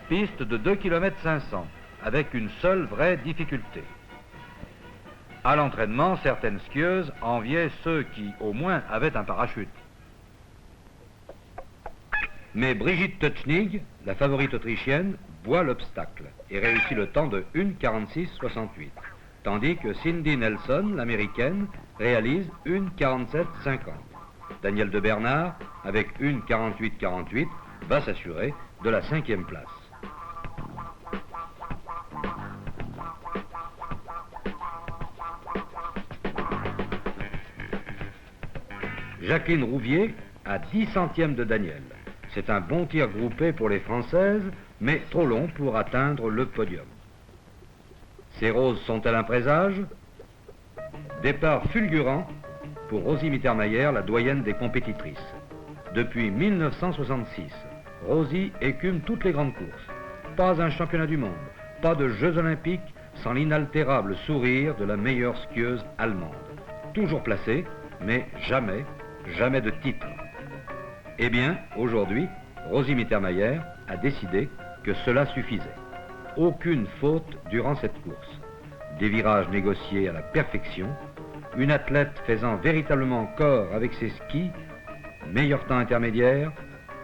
Piste de 2 km 500, avec une seule vraie difficulté. À l'entraînement, certaines skieuses enviaient ceux qui, au moins, avaient un parachute. Mais Brigitte Tötznig, la favorite autrichienne, boit l'obstacle et réussit le temps de 1,46,68, tandis que Cindy Nelson, l'américaine, réalise 1,47,50. Daniel de Bernard, avec 1,48,48, va s'assurer de la 5e place. Jacqueline Rouvier à 10 centièmes de Daniel. C'est un bon tir groupé pour les Françaises, mais trop long pour atteindre le podium. Ces roses sont-elles un présage? Départ fulgurant pour Rosie Mittermeier, la doyenne des compétitrices. Depuis 1966, Rosie écume toutes les grandes courses. Pas un championnat du monde, pas de Jeux olympiques sans l'inaltérable sourire de la meilleure skieuse allemande. Toujours placée, mais jamais de titre. Eh bien, aujourd'hui, Rosie Mittermeier a décidé que cela suffisait. Aucune faute durant cette course. Des virages négociés à la perfection, une athlète faisant véritablement corps avec ses skis, meilleur temps intermédiaire,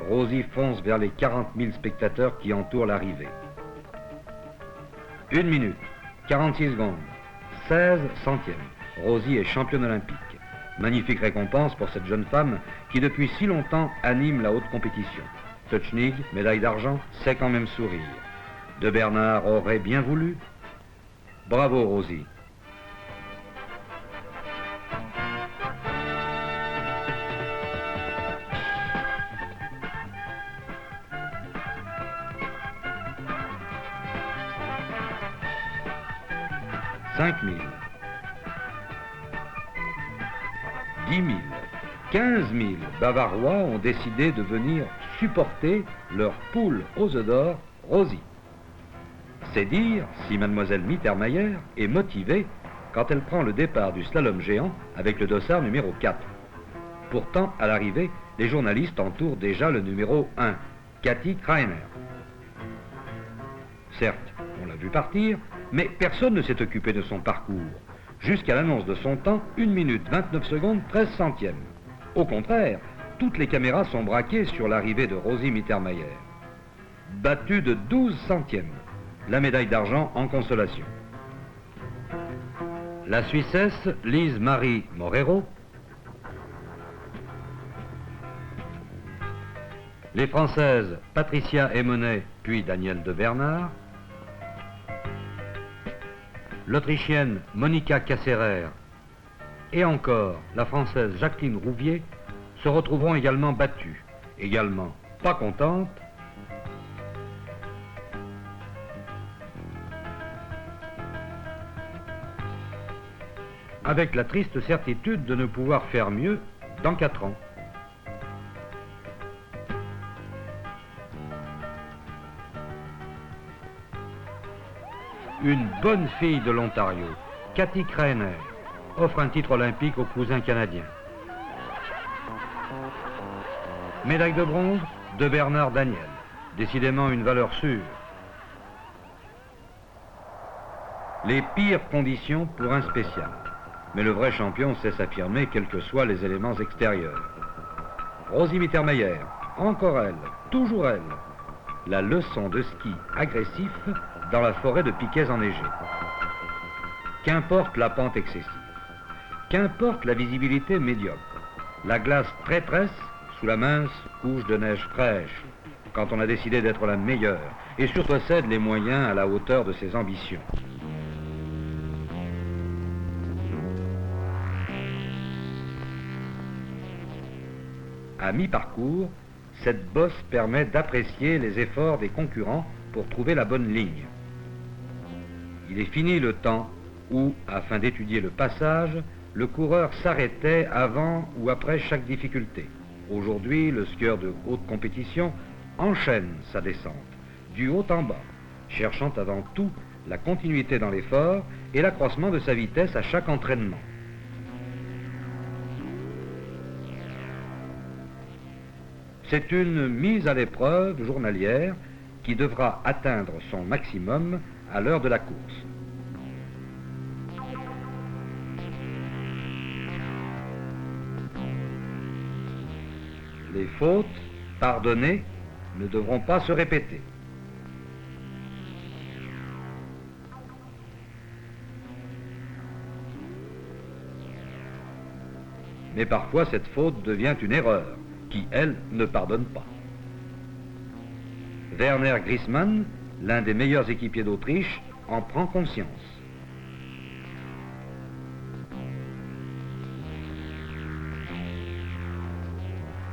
Rosie fonce vers les 40 000 spectateurs qui entourent l'arrivée. 1 minute, 46 secondes, 16 centièmes. Rosie est championne olympique. Magnifique récompense pour cette jeune femme qui depuis si longtemps anime la haute compétition. Teuchnig, médaille d'argent, sait quand même sourire. De Bernard aurait bien voulu. Bravo Rosie. « 5 000, 10 000, 15 000 Bavarois ont décidé de venir supporter leur poule aux œufs d'or, Rosie. C'est dire si mademoiselle Mittermeier est motivée quand elle prend le départ du slalom géant avec le dossard numéro 4. Pourtant, à l'arrivée, les journalistes entourent déjà le numéro 1, Kathi Kraener. Certes, on l'a vu partir, mais personne ne s'est occupé de son parcours. Jusqu'à l'annonce de son temps, 1 minute 29 secondes 13 centièmes. Au contraire, toutes les caméras sont braquées sur l'arrivée de Rosie Mittermeier. Battue de 12 centièmes, la médaille d'argent en consolation. La Suissesse Lise-Marie Morero, les Françaises Patricia Emonet puis Danielle de Bernard, l'Autrichienne Monika Kasserer et encore la Française Jacqueline Rouvier se retrouveront également battues, également pas contentes, avec la triste certitude de ne pouvoir faire mieux dans 4 ans. Une bonne fille de l'Ontario, Kathi Kraener, offre un titre olympique aux cousins canadiens. Médaille de bronze de Bernard Daniel, décidément une valeur sûre. Les pires conditions pour un spécial, mais le vrai champion sait s'affirmer quels que soient les éléments extérieurs. Rosie Mittermeier, encore elle, toujours elle, la leçon de ski agressif dans la forêt de piquets enneigés. Qu'importe la pente excessive, qu'importe la visibilité médiocre, la glace traîtresse sous la mince couche de neige fraîche, quand on a décidé d'être la meilleure et surtout possède les moyens à la hauteur de ses ambitions. À mi-parcours, cette bosse permet d'apprécier les efforts des concurrents pour trouver la bonne ligne. Il est fini le temps où, afin d'étudier le passage, le coureur s'arrêtait avant ou après chaque difficulté. Aujourd'hui, le skieur de haute compétition enchaîne sa descente, du haut en bas, cherchant avant tout la continuité dans l'effort et l'accroissement de sa vitesse à chaque entraînement. C'est une mise à l'épreuve journalière qui devra atteindre son maximum à l'heure de la course. Les fautes, pardonnées, ne devront pas se répéter. Mais parfois, cette faute devient une erreur, qui, elle, ne pardonne pas. Werner Griessmann, l'un des meilleurs équipiers d'Autriche, en prend conscience.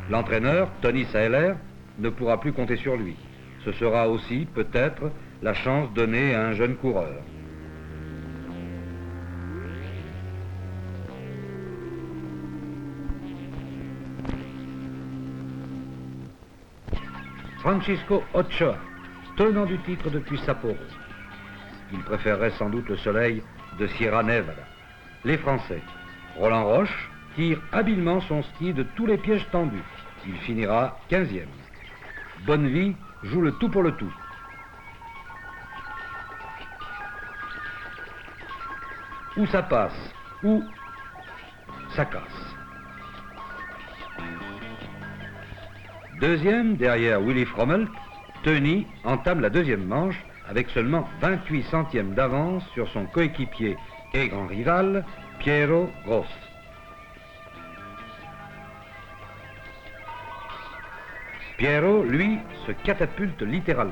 L'entraîneur, Tony Seiler, ne pourra plus compter sur lui. Ce sera aussi, peut-être, la chance donnée à un jeune coureur. Francisco Ochoa, tenant du titre depuis Sapporo. Il préférerait sans doute le soleil de Sierra Nevada. Les Français. Roland Roche tire habilement son ski de tous les pièges tendus. Il finira 15e. Bonnevie joue le tout pour le tout. Ou ça passe, ou ça casse. Deuxième, derrière Willy Frommel, Teuny entame la deuxième manche avec seulement 28 centièmes d'avance sur son coéquipier et grand rival, Piero Gross. Piero, lui, se catapulte littéralement.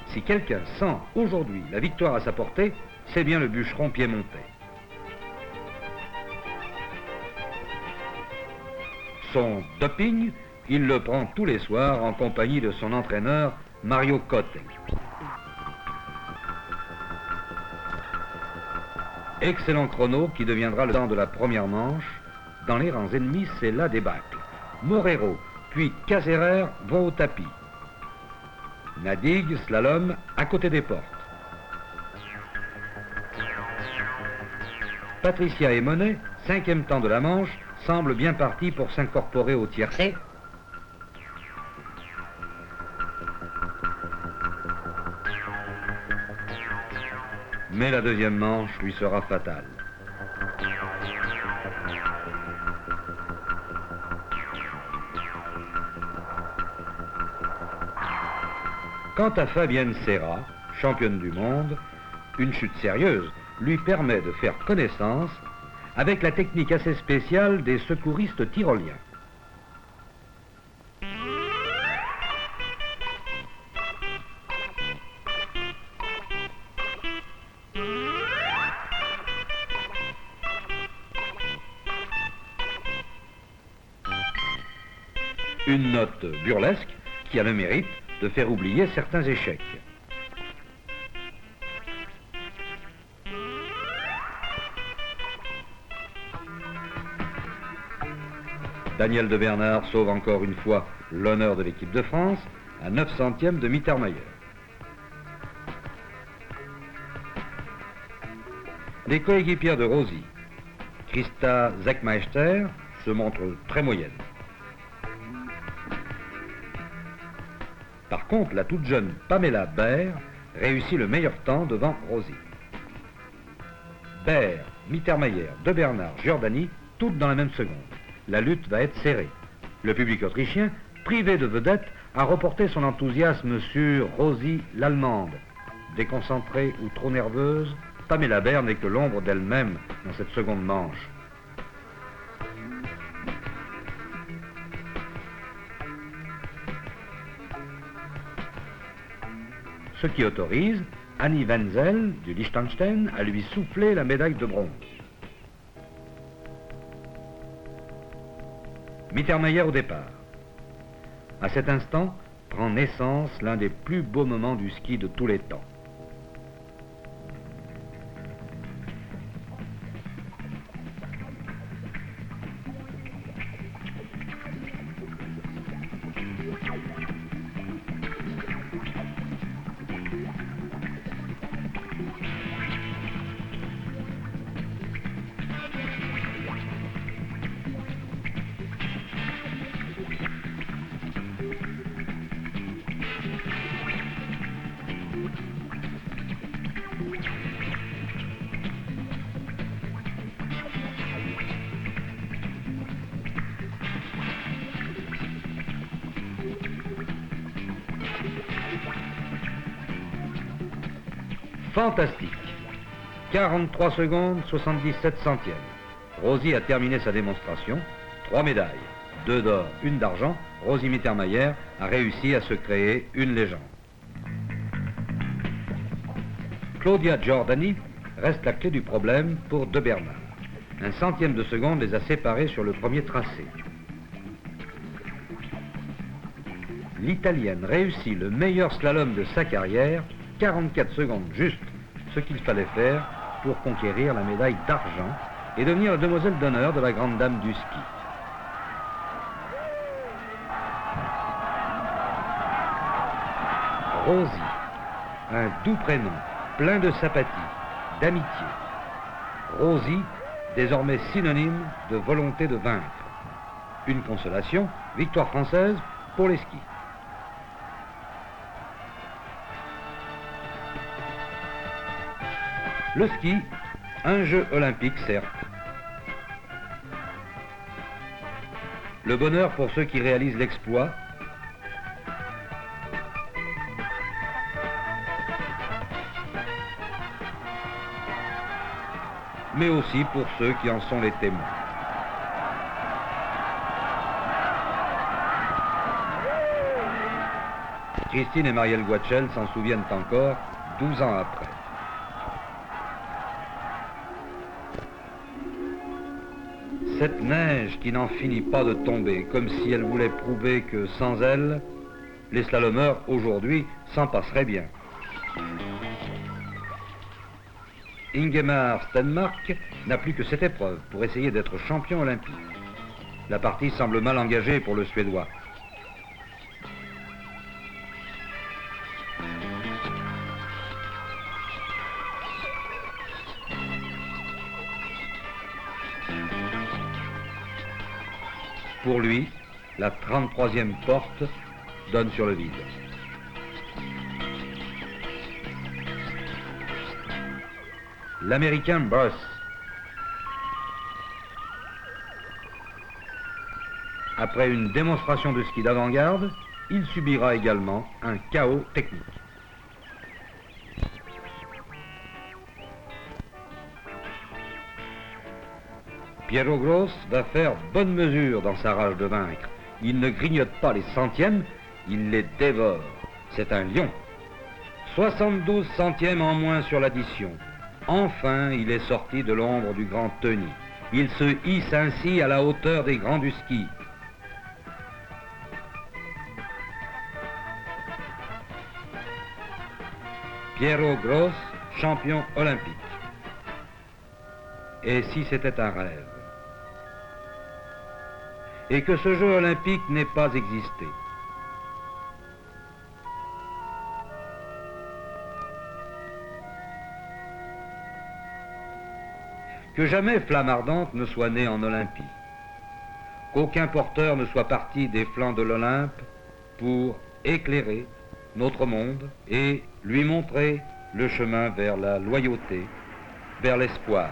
Si quelqu'un sent aujourd'hui la victoire à sa portée, c'est bien le bûcheron piémontais. Son doping, il le prend tous les soirs en compagnie de son entraîneur Mario Cotte. Excellent chrono qui deviendra le temps de la première manche. Dans les rangs ennemis, c'est la débâcle. Morero puis Caserer vont au tapis. Nadig, slalom, à côté des portes. Patricia et Monet, 5e temps de la manche, semblent bien partis pour s'incorporer au tiercé. Mais la deuxième manche lui sera fatale. Quant à Fabienne Serra, championne du monde, une chute sérieuse lui permet de faire connaissance avec la technique assez spéciale des secouristes tyroliens. Une note burlesque qui a le mérite de faire oublier certains échecs. Daniel de Bernard sauve encore une fois l'honneur de l'équipe de France à 9 centièmes de Mittermeier. Les coéquipières de Rosy, Christa Zeckmeister, se montrent très moyennes. Par contre, la toute jeune Pamela Baer réussit le meilleur temps devant Rosy. Baer, Mittermeier, de Bernard, Giordani, toutes dans la même seconde. La lutte va être serrée. Le public autrichien, privé de vedette, a reporté son enthousiasme sur Rosy l'Allemande. Déconcentrée ou trop nerveuse, Pamela Baer n'est que l'ombre d'elle-même dans cette seconde manche. Ce qui autorise Annie Wenzel du Liechtenstein à lui souffler la médaille de bronze. Mittermeier au départ. À cet instant, prend naissance l'un des plus beaux moments du ski de tous les temps. Fantastique. 43 secondes, 77 centièmes. Rosy a terminé sa démonstration. 3 médailles. 2 d'or, 1 d'argent. Rosy Mittermeier a réussi à se créer une légende. Claudia Giordani reste la clé du problème pour de Bernard. 1 centième de seconde les a séparés sur le premier tracé. L'Italienne réussit le meilleur slalom de sa carrière, 44 secondes juste, ce qu'il fallait faire pour conquérir la médaille d'argent et devenir la demoiselle d'honneur de la grande dame du ski. Rosy, un doux prénom, plein de sympathie, d'amitié. Rosie, désormais synonyme de volonté de vaincre. Une consolation, victoire française pour les skis. Le ski, un jeu olympique certes. Le bonheur pour ceux qui réalisent l'exploit. Mais aussi pour ceux qui en sont les témoins. Christine et Marielle Guachel s'en souviennent encore 12 ans après. Cette neige qui n'en finit pas de tomber, comme si elle voulait prouver que sans elle, les slalomeurs aujourd'hui s'en passeraient bien. Ingemar Stenmark n'a plus que cette épreuve pour essayer d'être champion olympique. La partie semble mal engagée pour le Suédois. Pour lui, la 33e porte donne sur le vide. L'Américain Bruce. Après une démonstration de ski d'avant-garde, il subira également un chaos technique. Piero Gross va faire bonne mesure dans sa rage de vaincre. Il ne grignote pas les centièmes, il les dévore. C'est un lion. 72 centièmes en moins sur l'addition. Enfin, il est sorti de l'ombre du grand Tony. Il se hisse ainsi à la hauteur des grands du ski. Piero Gross, champion olympique. Et si c'était un rêve? Et que ce jeu olympique n'ait pas existé? Que jamais Flamme Ardente ne soit née en Olympie. Qu'aucun porteur ne soit parti des flancs de l'Olympe pour éclairer notre monde et lui montrer le chemin vers la loyauté, vers l'espoir.